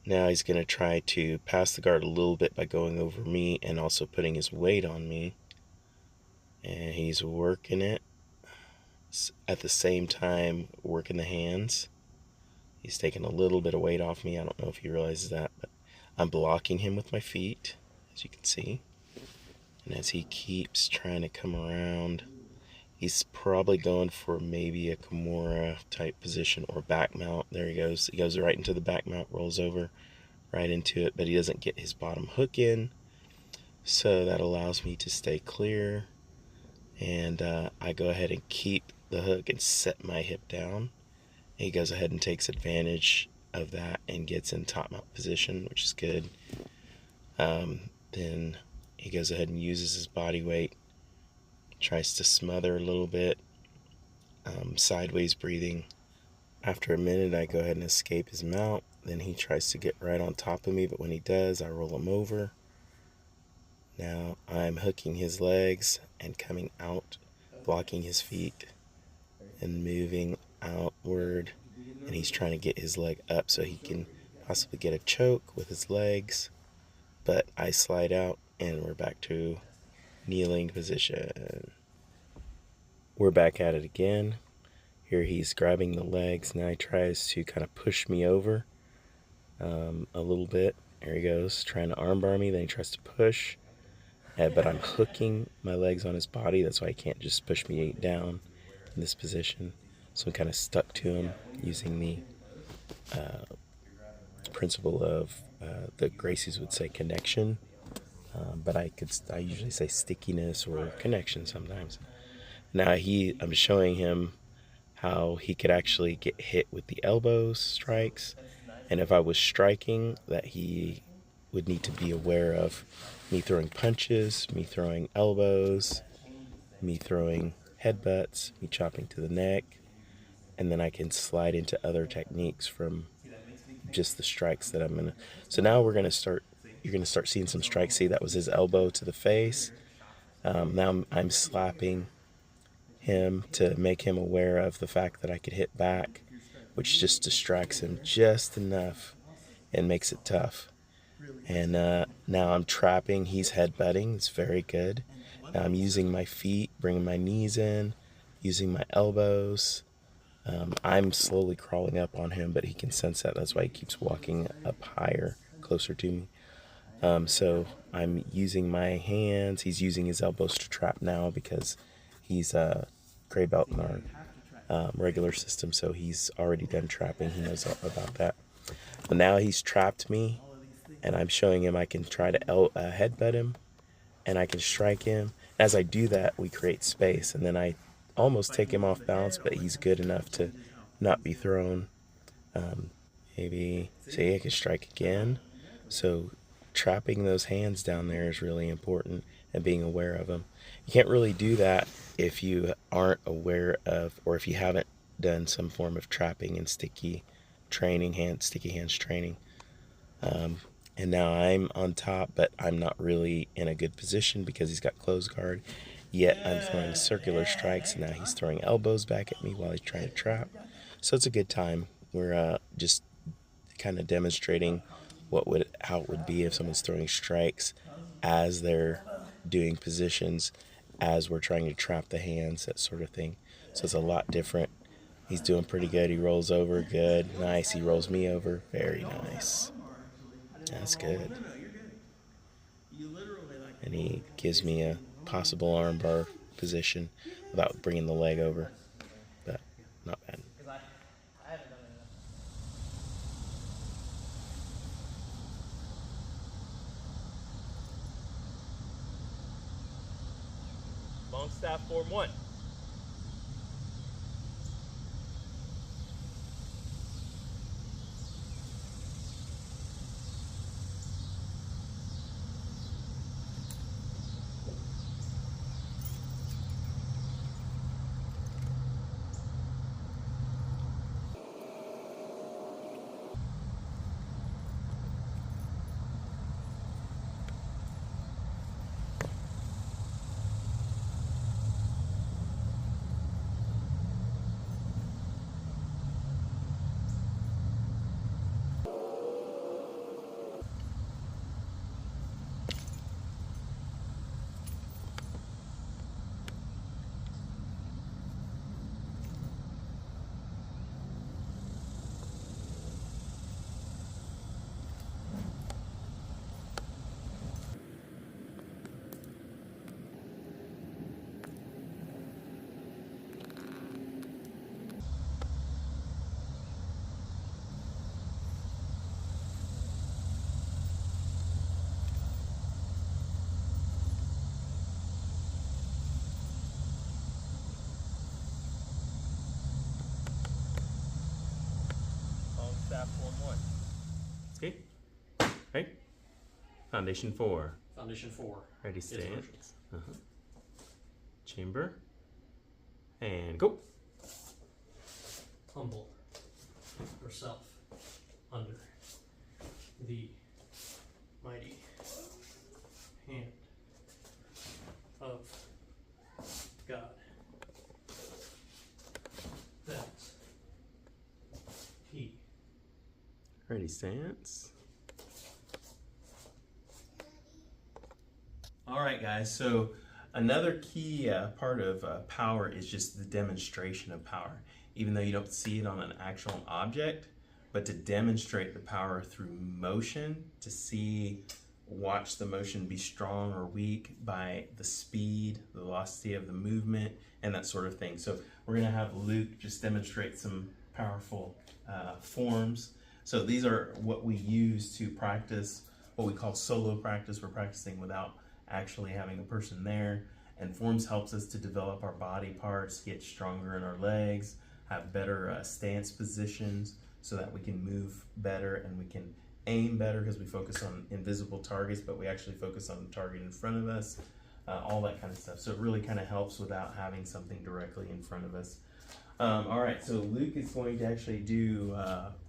Now he's going to try to pass the guard a little bit by going over me and also putting his weight on me. And he's working it. At the same time, working the hands. He's taking a little bit of weight off me. I don't know if he realizes that, but I'm blocking him with my feet, as you can see. And as he keeps trying to come around, he's probably going for maybe a Kimura type position or back mount. There he goes. He goes right into the back mount, rolls over right into it, but he doesn't get his bottom hook in. So that allows me to stay clear. And I go ahead and keep the hook and set my hip down. He goes ahead and takes advantage of that and gets in top mount position, which is good. Then he goes ahead and uses his body weight, tries to smother a little bit, sideways breathing. After a minute, I go ahead and escape his mount. Then he tries to get right on top of me, but when he does, I roll him over. Now I'm hooking his legs and coming out, blocking his feet and moving outward. And he's trying to get his leg up so he can possibly get a choke with his legs. But I slide out and we're back to kneeling position. We're back at it again. Here he's grabbing the legs. Now he tries to kind of push me over a little bit. There he goes, trying to armbar me. Then he tries to push. But I'm hooking my legs on his body. That's why he can't just push me down in this position. So I'm kind of stuck to him using the principle of the Gracies would say connection. But I usually say stickiness or connection sometimes. Now I'm showing him how he could actually get hit with the elbow strikes. And if I was striking, that he would need to be aware of me throwing punches, me throwing elbows, me throwing headbutts, me chopping to the neck, and then I can slide into other techniques from just the strikes that I'm gonna. So now you're gonna start seeing some strikes. See, that was his elbow to the face. Now I'm slapping him to make him aware of the fact that I could hit back, which just distracts him just enough and makes it tough. And now I'm trapping, he's headbutting, it's very good. Now I'm using my feet, bringing my knees in, using my elbows. I'm slowly crawling up on him, but he can sense that. That's why he keeps walking up higher, closer to me. So I'm using my hands. He's using his elbows to trap now because he's a gray belt in our regular system, so he's already done trapping. He knows all about that. But now he's trapped me, and I'm showing him I can try to headbutt him, and I can strike him. As I do that, we create space, and then I almost take him off balance, but he's good enough to not be thrown. Maybe, see, I can strike again. So trapping those hands down there is really important, and being aware of them. You can't really do that if you aren't aware of, or if you haven't done some form of trapping and sticky hands training. And now I'm on top, but I'm not really in a good position because he's got closed guard. Yet I'm throwing circular strikes, and now he's throwing elbows back at me while he's trying to trap. So it's a good time. We're just kind of demonstrating how it would be if someone's throwing strikes as they're doing positions, as we're trying to trap the hands, that sort of thing. So it's a lot different. He's doing pretty good. He rolls over, good, nice. He rolls me over, very nice. That's good. And he gives me a possible armbar position without bringing the leg over, but not bad. Long staff form 1. staff form 1. Okay. Right. Foundation 4. Foundation 4. Ready, His version. stance. Chamber. And go. Humble yourself under the mighty hand of God. That He Ready, stance. All right, guys. So another key part of power is just the demonstration of power. Even though you don't see it on an actual object, but to demonstrate the power through motion, to watch the motion be strong or weak by the speed, the velocity of the movement, and that sort of thing. So we're gonna have Luke just demonstrate some powerful forms. So these are what we use to practice what we call solo practice. We're practicing without actually having a person there. And forms helps us to develop our body parts, get stronger in our legs, have better stance positions so that we can move better and we can aim better because we focus on invisible targets, but we actually focus on the target in front of us, all that kind of stuff. So it really kind of helps without having something directly in front of us. All right, so Luke is going to actually do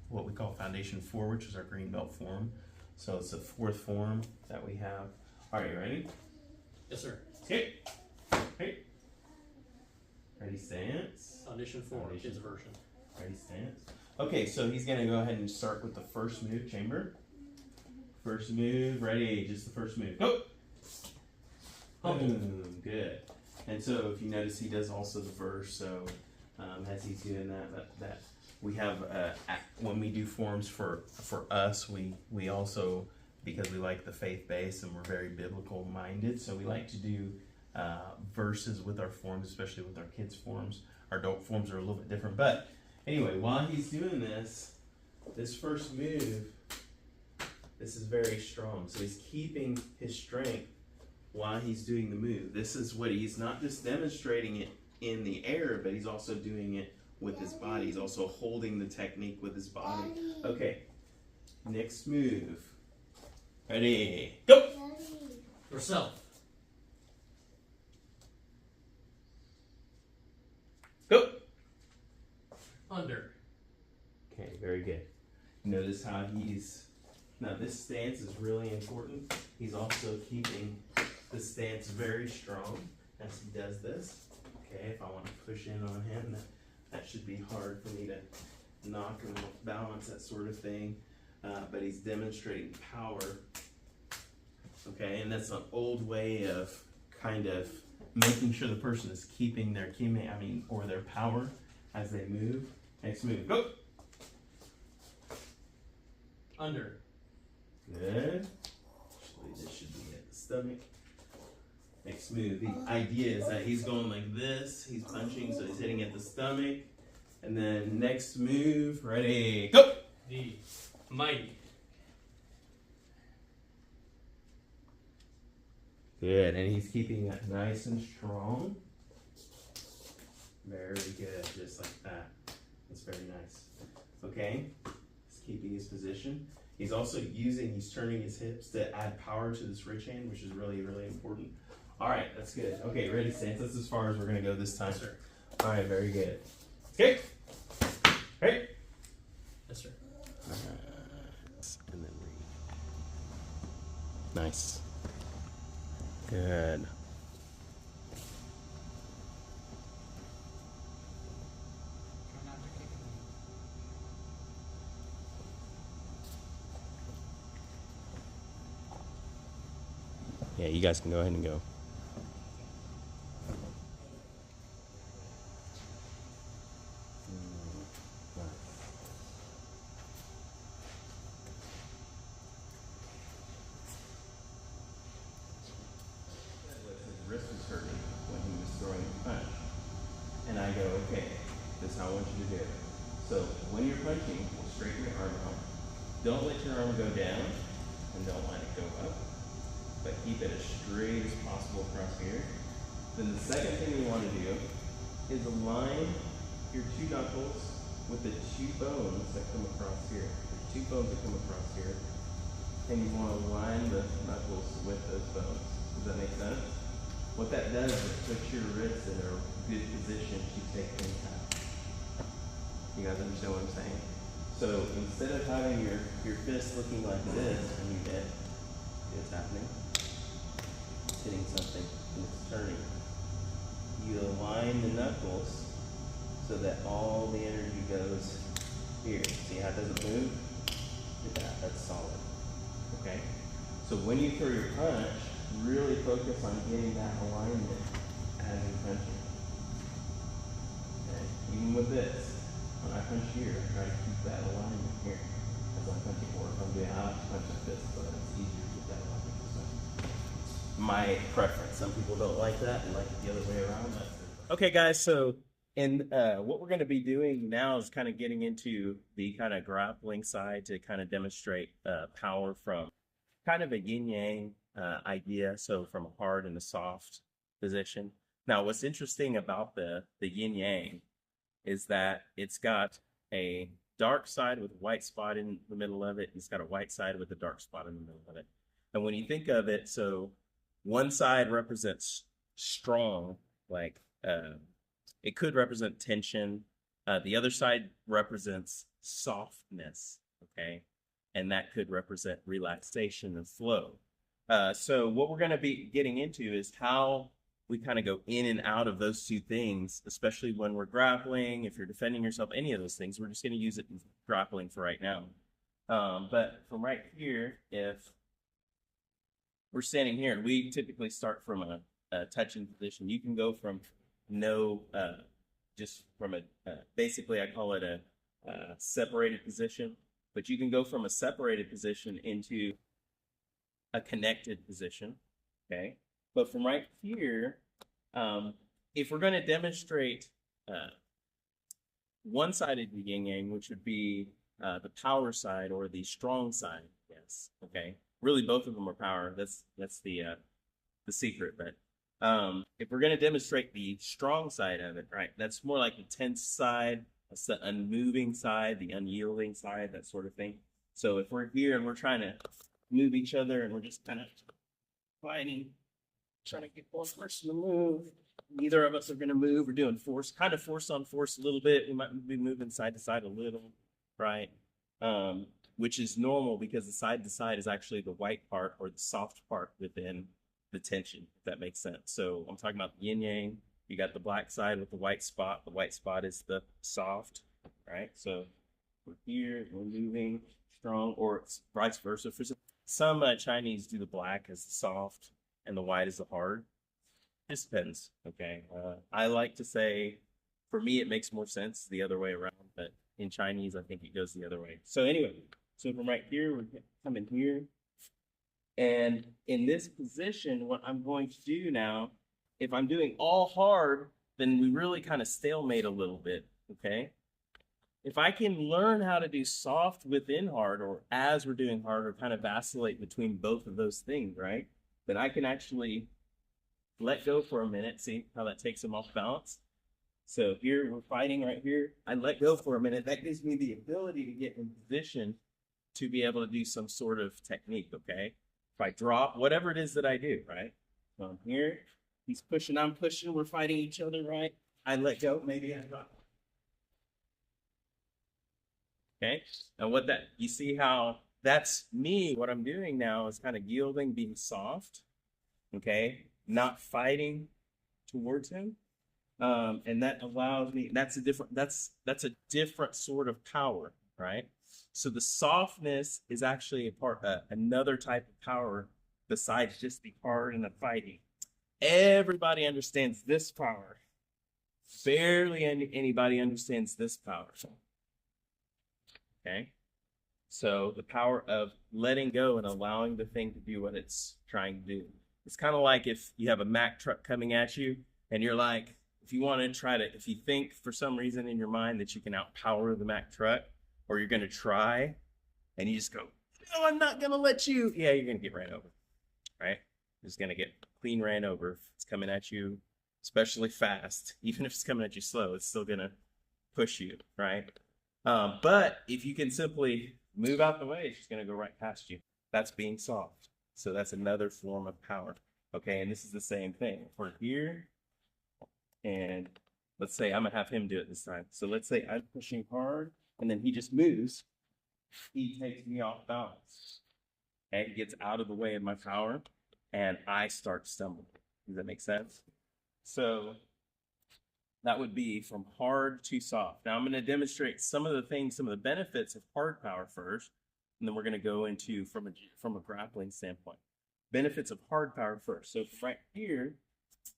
what we call Foundation 4, which is our green belt form. So it's the 4th form that we have. All right, you ready? Yes, sir. Okay. Hey. Ready, stance. Foundation 4. Foundation. His version. Ready, stance. Okay, so he's gonna go ahead and start with the first move, chamber. First move, ready, just the first move. Go! Boom, good. And so if you notice, he does also the verse, so as he's doing that we have, when we do forms for us, we also, because we like the faith base and we're very biblical minded, so we like to do verses with our forms, especially with our kids' forms. Our adult forms are a little bit different, but anyway, while he's doing this first move, this is very strong. So he's keeping his strength while he's doing the move. This is what he's not just demonstrating it in the air, but he's also doing it with his body. He's also holding the technique with his body. Okay, next move. Ready, go! Yourself. Go! Under. Okay, very good. Notice how now this stance is really important. He's also keeping the stance very strong as he does this. Okay, if I want to push in on him, that should be hard for me to knock him off balance, that sort of thing. But he's demonstrating power. Okay, and that's an old way of kind of making sure the person is keeping their or their power as they move. Next move, go! Under. Good. Actually, this should be at the stomach. Next move. The idea is that he's going like this. He's punching, so he's hitting at the stomach. And then next move. Ready, go! The mighty. Good. And he's keeping that nice and strong. Very good. Just like that. That's very nice. Okay. He's keeping his position. He's also he's turning his hips to add power to this rich hand, which is really, really important. All right, that's good. Okay, ready, stance. That's as far as we're going to go this time. Yes, sir. All right, very good. Okay. Hey. Yes, sir. And then read. Nice. Good. Yeah, you guys can go ahead and go. His wrist was hurting when he was throwing a punch. And I go, okay, this is how I want you to do it. So when you're punching, straighten your arm out. Don't let your arm go down and don't let it go up. But keep it as straight as possible across here. Then the second thing you want to do is align your two knuckles with the two bones that come across here. The two bones that come across here, and you want to line the knuckles with those bones. Does that make sense? What that does is put your wrists in a good position to take impact. You guys understand what I'm saying? So instead of having your fist looking like this when you hit, it's happening. It's hitting something and it's turning. You align the knuckles so that all the energy goes here. See how it doesn't move? Look at that, that's solid. Okay? So when you throw your punch, really focus on getting that alignment as you punch it. Okay? Even with this, when I punch here, I try to keep that alignment here as I'm punching forward. If I'm doing I like to punch like this, but it's easier to get that alignment this way. My preference. Some people don't like that and like it the other way around. Okay, guys, so what we're going to be doing now is kind of getting into the kind of grappling side to kind of demonstrate power from kind of a yin-yang idea, so from a hard and a soft position. Now, what's interesting about the yin-yang is that it's got a dark side with a white spot in the middle of it. It's got a white side with a dark spot in the middle of it. And when you think of it, so one side represents strong, like it could represent tension. The other side represents softness, okay? And that could represent relaxation and flow. So what we're going to be getting into is how we kind of go in and out of those two things, especially when we're grappling, if you're defending yourself, any of those things. We're just going to use it in grappling for right now. But from right here, if we're standing here, and we typically start from a touching position, you can go from just from basically I call it a separated position, but you can go from a separated position into a connected position, okay? But from right here, if we're going to demonstrate one-sided yin-yang, which would be the power side or the strong side, yes, okay? Really, both of them are power. That's the secret. But if we're going to demonstrate the strong side of it, right, that's more like the tense side, that's the unmoving side, the unyielding side, that sort of thing. So if we're here and we're trying to move each other and we're just kind of fighting, trying to get one person to move. Neither of us are going to move. We're doing force on force a little bit. We might be moving side to side a little, right? Which is normal because the side to side is actually the white part or the soft part within the tension, if that makes sense. So I'm talking about the yin yang. You got the black side with the white spot. The white spot is the soft, right? So we're here, we're moving strong, or it's vice versa. For some Chinese do the black as the soft and the white is the hard. This depends, okay? I like to say, for me, it makes more sense the other way around, but in Chinese, I think it goes the other way. So anyway, so from right here, we're coming here. And in this position, what I'm going to do now, if I'm doing all hard, then we really kind of stalemate a little bit, okay? If I can learn how to do soft within hard, or as we're doing hard, or kind of vacillate between both of those things, right? Then I can actually let go for a minute. See how that takes them off balance? So here, we're fighting right here. I let go for a minute. That gives me the ability to get in position to be able to do some sort of technique, okay? If I drop, whatever it is that I do, right? So I'm here, he's pushing, I'm pushing, we're fighting each other, right? I let go, maybe I drop. Okay, and what that, you see how that's me, what I'm doing now is kind of yielding, being soft, okay? Not fighting towards him. And that allows me, that's a different sort of power, right? So the softness is actually another type of power besides just the hard and the fighting. Everybody understands this power. Barely anybody understands this power. Okay? So the power of letting go and allowing the thing to do what it's trying to do. It's kind of like if you have a Mack truck coming at you and you're like, if you think for some reason in your mind that you can outpower the Mack truck, or you're going to try, and you just go, no, I'm not going to let you. Yeah, you're going to get ran over, right? You're just going to get clean ran over if it's coming at you, especially fast. Even if it's coming at you slow, it's still going to push you, right? But if you can simply move out the way, she's going to go right past you. That's being soft. So that's another form of power. Okay, and this is the same thing. If we're here, and let's say I'm going to have him do it this time. So let's say I'm pushing hard, and then he just moves. He takes me off balance. Okay, he gets out of the way of my power, and I start stumbling. Does that make sense? So that would be from hard to soft. Now I'm going to demonstrate some of the things, some of the benefits of hard power first, and then we're going to go into from a grappling standpoint. Benefits of hard power first. So right here,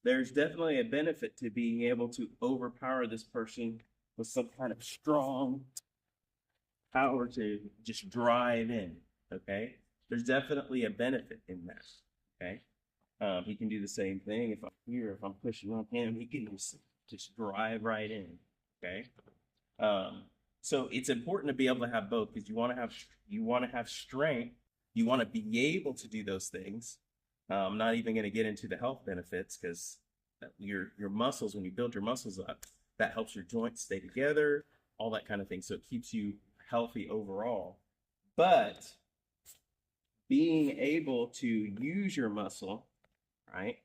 there's definitely a benefit to being able to overpower this person with some kind of strong power to just drive in. Okay, there's definitely a benefit in that. Okay, he can do the same thing. If I'm here, if I'm pushing on him, he can just drive right in. Okay, so it's important to be able to have both, because you want to have strength. You want to be able to do those things. I'm not even going to get into the health benefits, because your muscles, when you build your muscles up, that helps your joints stay together, all that kind of thing. So it keeps you healthy overall. But being able to use your muscle, right,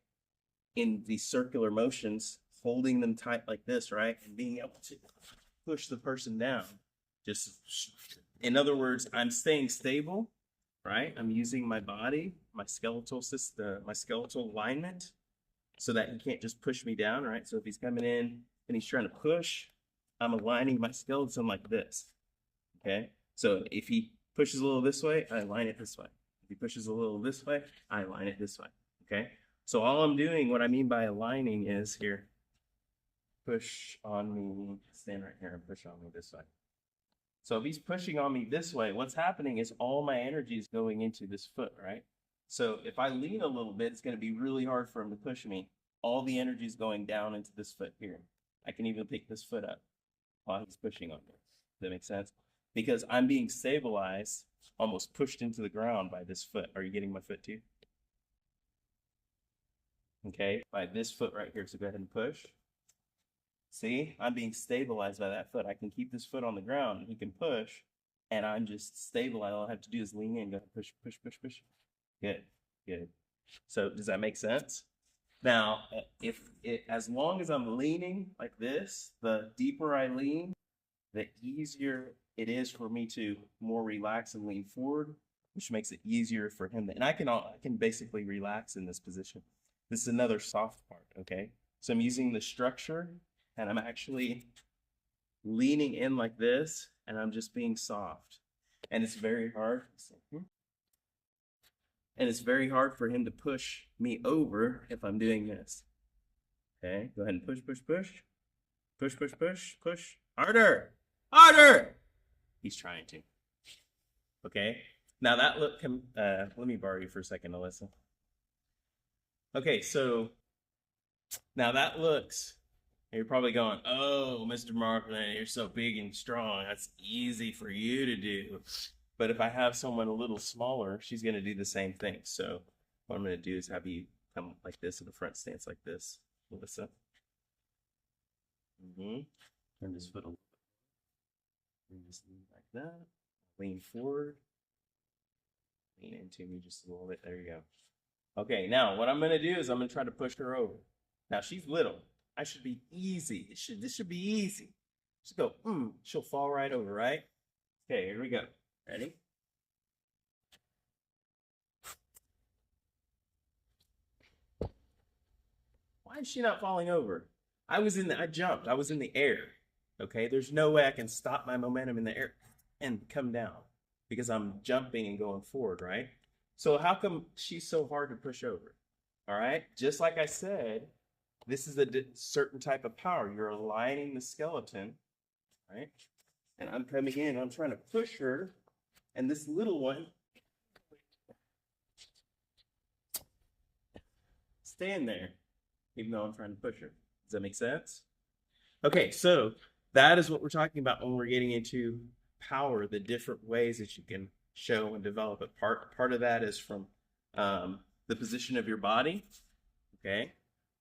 in these circular motions, holding them tight like this, right, and being able to push the person down. Just, in other words, I'm staying stable, right? I'm using my body, my skeletal system, my skeletal alignment, so that he can't just push me down, right? So if he's coming in and he's trying to push, I'm aligning my skeleton like this. Okay, so if he pushes a little this way, I align it this way. If he pushes a little this way, I align it this way. Okay, so all I'm doing, what I mean by aligning is here, push on me, stand right here and push on me this way. So if he's pushing on me this way, what's happening is all my energy is going into this foot, right? So if I lean a little bit, it's going to be really hard for him to push me. All the energy is going down into this foot here. I can even pick this foot up while he's pushing on me. Does that make sense? Because I'm being stabilized, almost pushed into the ground by this foot. Are you getting my foot too? Okay, by this foot right here. So go ahead and push. See, I'm being stabilized by that foot. I can keep this foot on the ground, and he can push, and I'm just stabilized. All I have to do is lean in, go push, push, push, push. Good, good. So does that make sense? Now, as long as I'm leaning like this, the deeper I lean, the easier it is for me to more relax and lean forward, which makes it easier for him. And I can basically relax in this position. This is another soft part, okay? So I'm using the structure, and I'm actually leaning in like this, and I'm just being soft. And it's very hard. And it's very hard for him to push me over if I'm doing this. Okay, go ahead and push, push, push. Push, push, push, push. Harder! Harder! He's trying to. Okay, now that look, let me borrow you for a second, Alyssa. Okay, so now that looks, you're probably going, oh, Mr. Markland, you're so big and strong. That's easy for you to do. But if I have someone a little smaller, she's going to do the same thing. So what I'm going to do is have you come like this in the front stance like this, Melissa. Turn this foot a little bit. Bring this knee like that. Lean forward. Lean into me just a little bit. There you go. Okay, now what I'm going to do is I'm going to try to push her over. Now she's little. I should be easy. This should be easy. Just go, she'll fall right over, right? Okay, here we go. Ready? Why is she not falling over? I jumped. I was in the air. Okay, there's no way I can stop my momentum in the air and come down because I'm jumping and going forward, right? So how come she's so hard to push over? All right, just like I said, this is a certain type of power. You're aligning the skeleton, right? And I'm coming in, I'm trying to push her, and this little one, stand there, even though I'm trying to push her. Does that make sense? Okay, so that is what we're talking about when we're getting into power, the different ways that you can show and develop it. Part of that is from the position of your body, okay?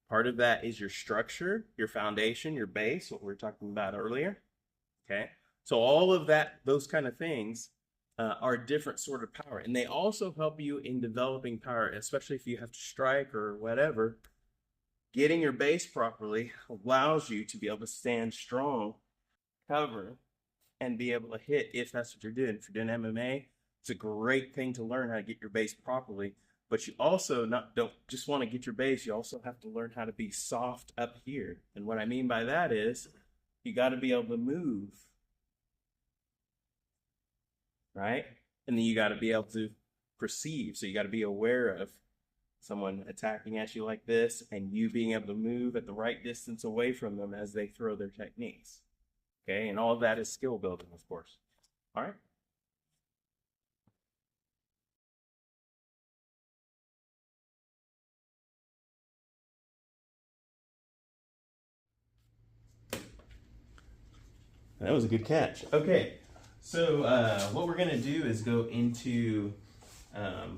Part of that is your structure, your foundation, your base, what we were talking about earlier, okay? So all of that, those kind of things are a different sort of power. And they also help you in developing power, especially if you have to strike or whatever. Getting your base properly allows you to be able to stand strong, cover, and be able to hit if that's what you're doing. If you're doing MMA, it's a great thing to learn how to get your base properly. But you also don't just want to get your base, you also have to learn how to be soft up here. And what I mean by that is you got to be able to move, right? And then you got to be able to perceive. So you got to be aware of someone attacking at you like this and you being able to move at the right distance away from them as they throw their techniques. Okay, and all of that is skill building, of course. All right. That was a good catch. Okay, so what we're gonna do is go into, we're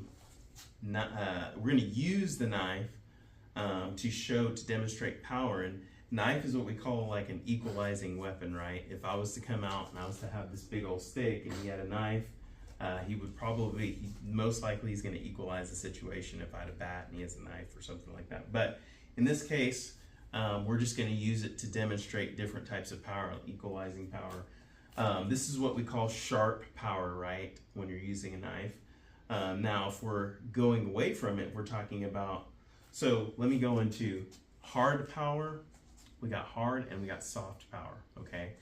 gonna use the knife to demonstrate power. And knife is what we call like an equalizing weapon, right? If I was to come out and I was to have this big old stick and he had a knife, most likely he's gonna equalize the situation if I had a bat and he has a knife or something like that. But in this case, we're just going to use it to demonstrate different types of power, equalizing power. This is what we call sharp power, right? When you're using a knife. Now, if we're going away from it, we're talking about, so let me go into hard power. We got hard and we got soft power, okay?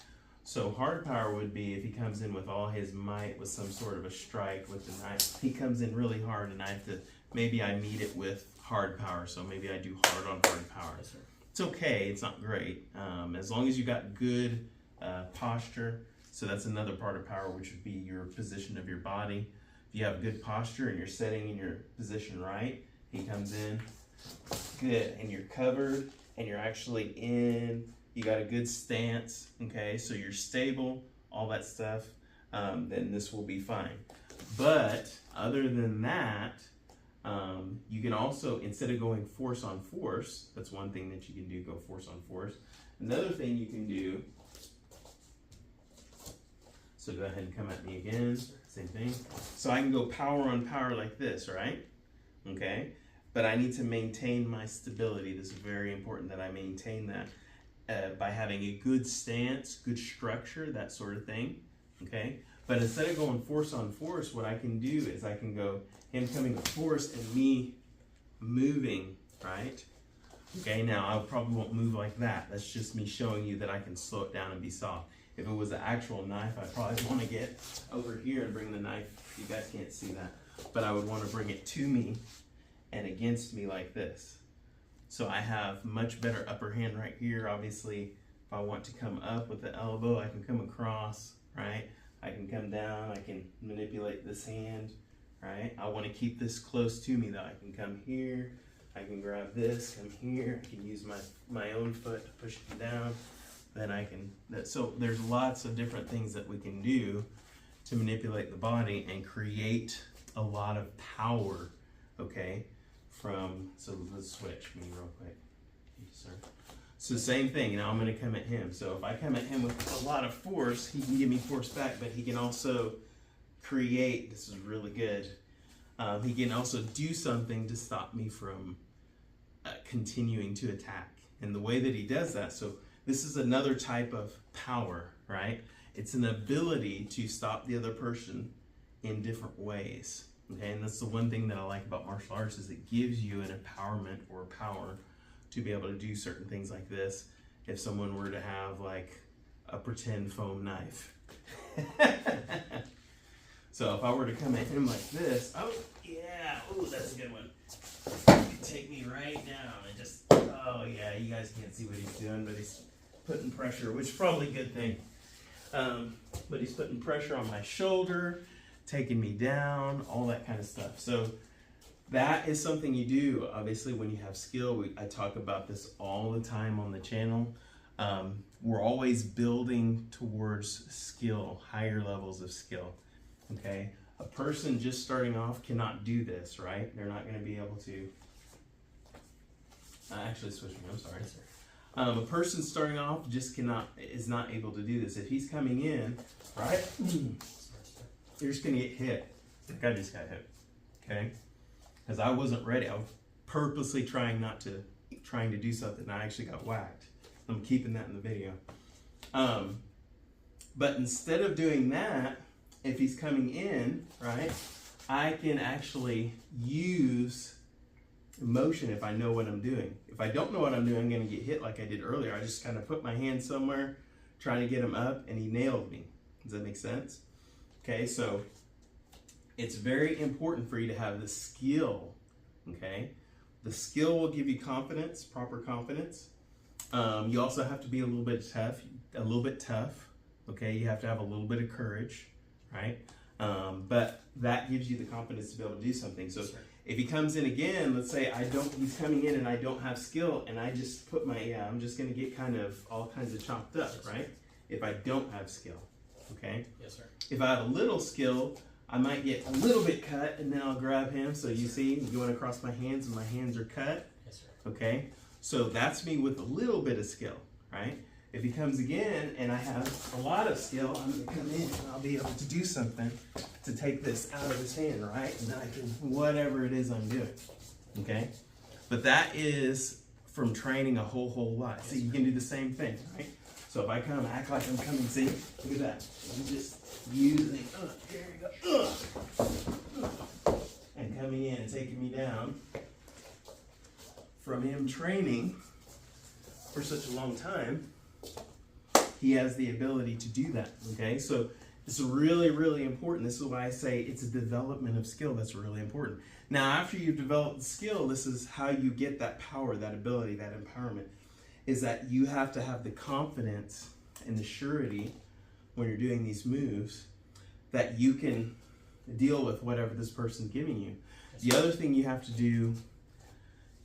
So hard power would be if he comes in with all his might with some sort of a strike with the knife. He comes in really hard and maybe I meet it with hard power. So maybe I do hard on hard power. Yes, sir. It's okay, it's not great. As long as you got good posture, so that's another part of power, which would be your position of your body. If you have good posture and you're setting in your position right, he comes in, good, and you're covered, and you're actually in, you got a good stance, okay, so you're stable, all that stuff, then this will be fine. But other than that, you can also, instead of going force on force, that's one thing that you can do, go force on force. Another thing you can do, so go ahead and come at me again, same thing. So I can go power on power like this, right? Okay, but I need to maintain my stability. This is very important that I maintain that by having a good stance, good structure, that sort of thing, okay? But instead of going force on force, what I can do is I can go him coming with force and me moving, right? Okay, now I probably won't move like that. That's just me showing you that I can slow it down and be soft. If it was an actual knife, I'd probably want to get over here and bring the knife. You guys can't see that. But I would want to bring it to me and against me like this. So I have much better upper hand right here. Obviously, if I want to come up with the elbow, I can come across, right? I can come down, I can manipulate this hand, right? I want to keep this close to me though. I can come here, I can grab this, come here, I can use my own foot to push it down. Then I can, so there's lots of different things that we can do to manipulate the body and create a lot of power, okay? So let's switch me real quick. Thank you, sir. So same thing, now I'm gonna come at him. So if I come at him with a lot of force, he can give me force back, but he can also create, this is really good, he can also do something to stop me from continuing to attack. And the way that he does that, so this is another type of power, right? It's an ability to stop the other person in different ways, okay? And that's the one thing that I like about martial arts is it gives you an empowerment or power to be able to do certain things like this. If someone were to have like a pretend foam knife. So if I were to come at him like this, oh yeah, oh that's a good one. You can take me right down and just, oh yeah, you guys can't see what he's doing, but he's putting pressure, which is probably a good thing. But he's putting pressure on my shoulder, taking me down, all that kind of stuff. So that is something you do, obviously, when you have skill. I talk about this all the time on the channel. We're always building towards skill, higher levels of skill, okay? A person just starting off cannot do this, right? They're not going to be able to... actually, switch me, I'm sorry. A person starting off is not able to do this. If he's coming in, right, you're just gonna get hit. Like I just got hit, okay? Because I wasn't ready. I was purposely trying to do something. I actually got whacked. I'm keeping that in the video. But instead of doing that, if he's coming in, right, I can actually use motion if I know what I'm doing. If I don't know what I'm doing, I'm gonna get hit like I did earlier. I just kind of put my hand somewhere, trying to get him up, and he nailed me. Does that make sense? Okay, so it's very important for you to have the skill, okay? The skill will give you confidence, proper confidence. You also have to be a little bit tough, okay? You have to have a little bit of courage, right? But that gives you the confidence to be able to do something. So if he comes in again, let's say he's coming in and I don't have skill, and I just put I'm just gonna get kind of all kinds of chopped up, right? If I don't have skill, okay? Yes, sir. If I have a little skill, I might get a little bit cut, and then I'll grab him. So you see, going across my hands, and my hands are cut, Yes, sir. okay? So that's me with a little bit of skill, right? If he comes again and I have a lot of skill, I'm gonna come in and I'll be able to do something to take this out of his hand, right? And then I can, whatever it is I'm doing, okay? But that is from training a whole lot. See, you can do the same thing, right? So if I come, act like I'm coming, see, look at that. I'm just using, here you go, and coming in and taking me down. From him training for such a long time, he has the ability to do that, okay? So it's really important. This is why I say it's a development of skill that's really important. Now, after you've developed the skill, this is how you get that power, that ability, that empowerment, is that you have to have the confidence and the surety when you're doing these moves that you can deal with whatever this person's giving you. The other thing you have to do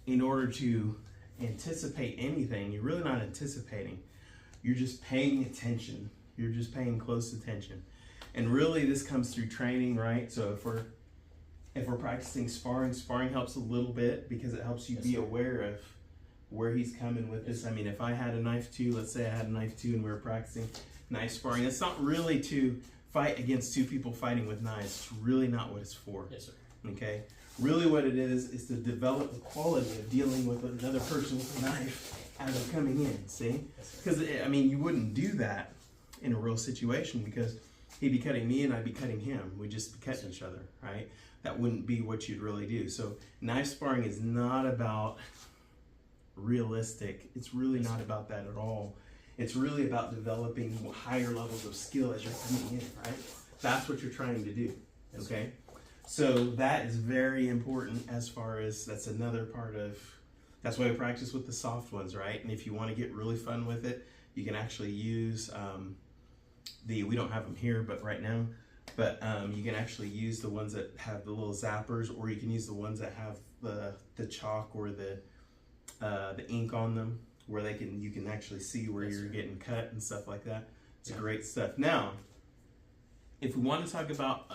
in order to anticipate anything, you're really not anticipating. You're just paying attention. You're just paying close attention. And really this comes through training, right? So if we're practicing sparring helps a little bit because it helps you be aware of where he's coming with this. I mean, if I had a knife too, let's say I had a knife too and we were practicing knife sparring, it's not really to fight against two people fighting with knives. It's really not what it's for. Yes, sir. Okay? Really what it is to develop the quality of dealing with another person with a knife as they're coming in, see? Because, I mean, you wouldn't do that in a real situation because he'd be cutting me and I'd be cutting him. We'd just be cutting each other, right? That wouldn't be what you'd really do. So knife sparring is not about realistic. It's really not about that at all. It's really about developing higher levels of skill as you're coming in, right? That's what you're trying to do, okay? So that is very important as far as, that's another part of, that's why we practice with the soft ones, right? And if you want to get really fun with it, you can actually use we don't have them here, but right now, but you can actually use the ones that have the little zappers, or you can use the ones that have the chalk or the ink on them, where you can actually see where you're getting cut and stuff like that. It's great stuff. Now, if we want to talk about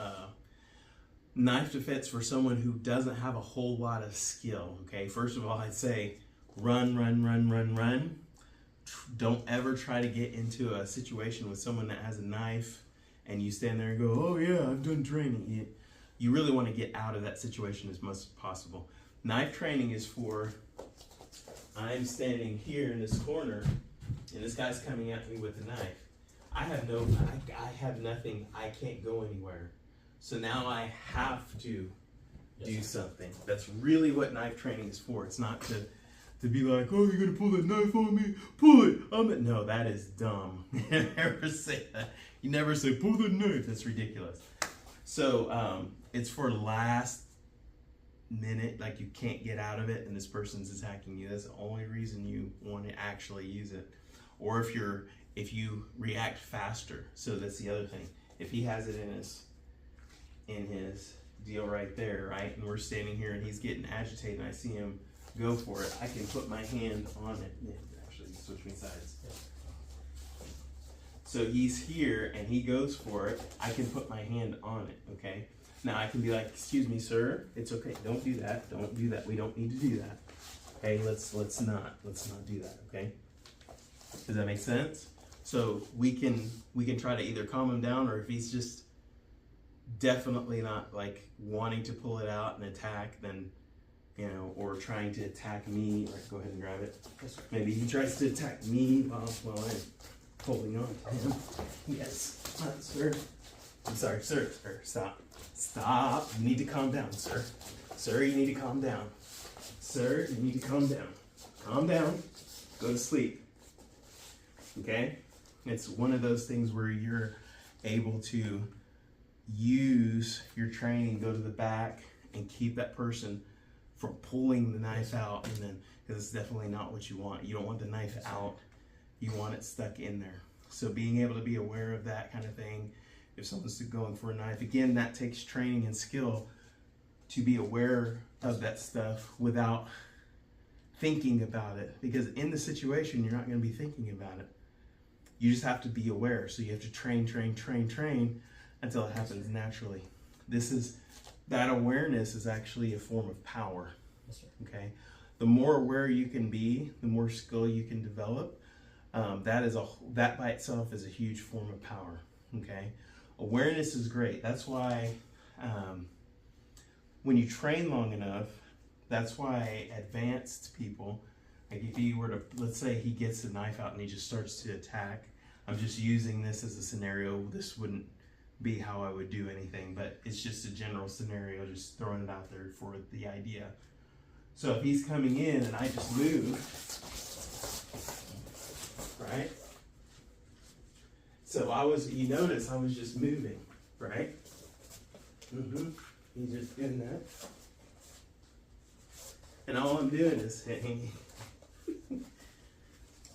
knife defense for someone who doesn't have a whole lot of skill, okay, first of all, I'd say run. Don't ever try to get into a situation with someone that has a knife and you stand there and go, oh yeah, I've done training. You really want to get out of that situation as much as possible. Knife training is for, I'm standing here in this corner and this guy's coming at me with a knife. I have nothing, I can't go anywhere. So now I have to do something. That's really what knife training is for. It's not to be like, oh, you're gonna pull that knife on me? Pull it. No, that is dumb. You never say that. You never say, pull the knife. That's ridiculous. So it's for last minute, like you can't get out of it and this person's attacking you. That's the only reason you want to actually use it. Or if you react faster. So that's the other thing. If he has it in his deal right there, right? And we're standing here and he's getting agitated and I see him go for it, I can put my hand on it. Yeah, actually switch me sides. So he's here and he goes for it, I can put my hand on it, okay? Now I can be like, excuse me, sir, it's okay, don't do that, we don't need to do that. Okay, let's not do that, okay? Does that make sense? So we can try to either calm him down, or if he's just definitely not like wanting to pull it out and attack, then, you know, or trying to attack me, like go ahead and grab it. Maybe he tries to attack me while I'm holding on to him. Yes, sir. I'm sorry, sir. Stop. Stop. You need to calm down, sir. Sir, you need to calm down. Sir, you need to calm down. Calm down. Go to sleep. Okay? It's one of those things where you're able to use your training, go to the back, and keep that person from pulling the knife out, and then, because it's definitely not what you want. You don't want the knife out. You want it stuck in there. So being able to be aware of that kind of thing, if someone's going for a knife, again, that takes training and skill to be aware of that stuff without thinking about it, because in the situation, you're not going to be thinking about it. You just have to be aware. So you have to train until it happens naturally. That awareness is actually a form of power. Yes, sir. Okay. The more aware you can be, the more skill you can develop. That by itself is a huge form of power. Okay. Awareness is great. That's why when you train long enough, that's why advanced people, like if you were to, let's say he gets the knife out and he just starts to attack. I'm just using this as a scenario. This wouldn't be how I would do anything, but it's just a general scenario, just throwing it out there for the idea. So if he's coming in and I just move, right? So you notice I was just moving, right? He's just doing that. And all I'm doing is hitting.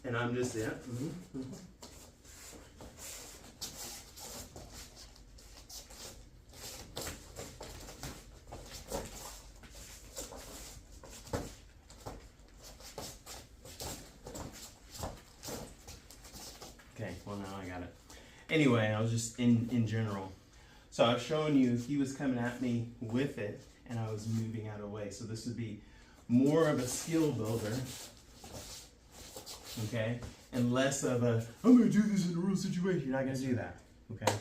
And I'm just, yeah. Okay, well now I got it. Anyway, I was just in general. So I've shown you he was coming at me with it and I was moving out of the way. So this would be more of a skill builder, okay? And less of a, I'm gonna do this in a real situation. You're not gonna do that, okay?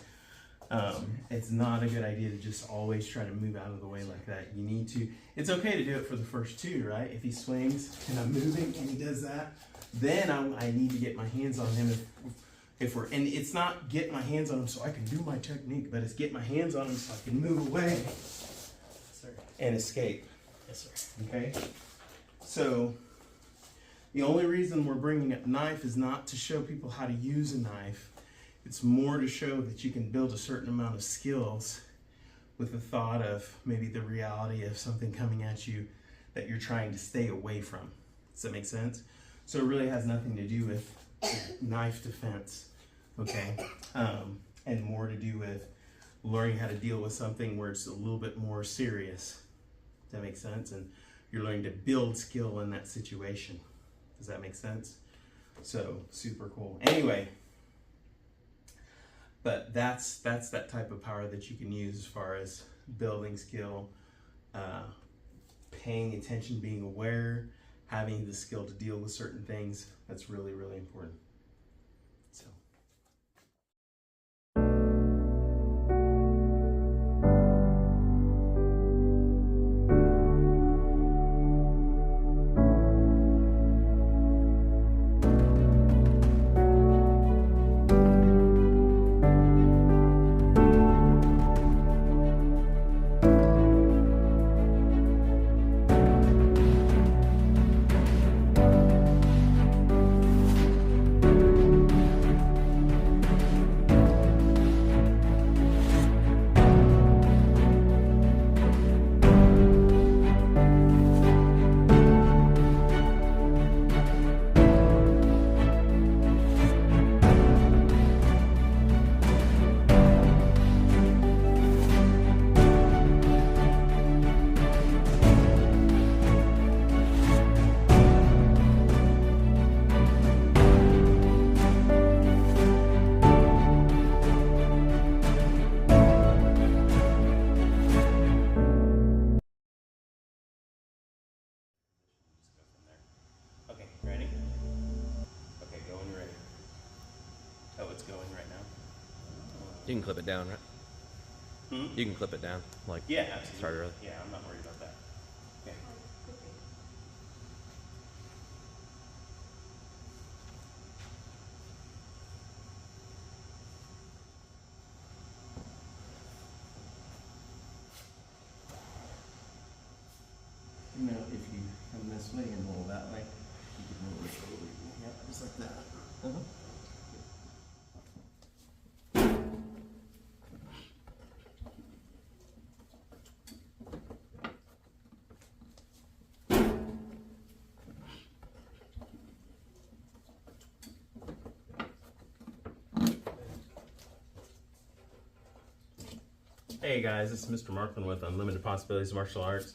It's not a good idea to just always try to move out of the way like that. You need to, it's okay to do it for the first two, right? If he swings and I'm moving and he does that, then I need to get my hands on him and it's not get my hands on him so I can do my technique, but it's get my hands on him so I can move away and escape. Yes, sir. Okay? So, the only reason we're bringing up knife is not to show people how to use a knife. It's more to show that you can build a certain amount of skills with the thought of maybe the reality of something coming at you that you're trying to stay away from. Does that make sense? So it really has nothing to do with knife defense, okay? And more to do with learning how to deal with something where it's a little bit more serious. Does that make sense? And you're learning to build skill in that situation. Does that make sense? So super cool. Anyway, but that's that type of power that you can use as far as building skill, paying attention, being aware, having the skill to deal with certain things. That's really, really important. You can clip it down, right? Hmm? You can clip it down, like Yeah, absolutely. start early. Yeah, I'm not worried about that. Okay. You know, if you come this way and roll that way, you can roll it over. Yep, just like that. Uh-huh. Hey guys, this is Mr. Markland with Unlimited Possibilities Martial Arts.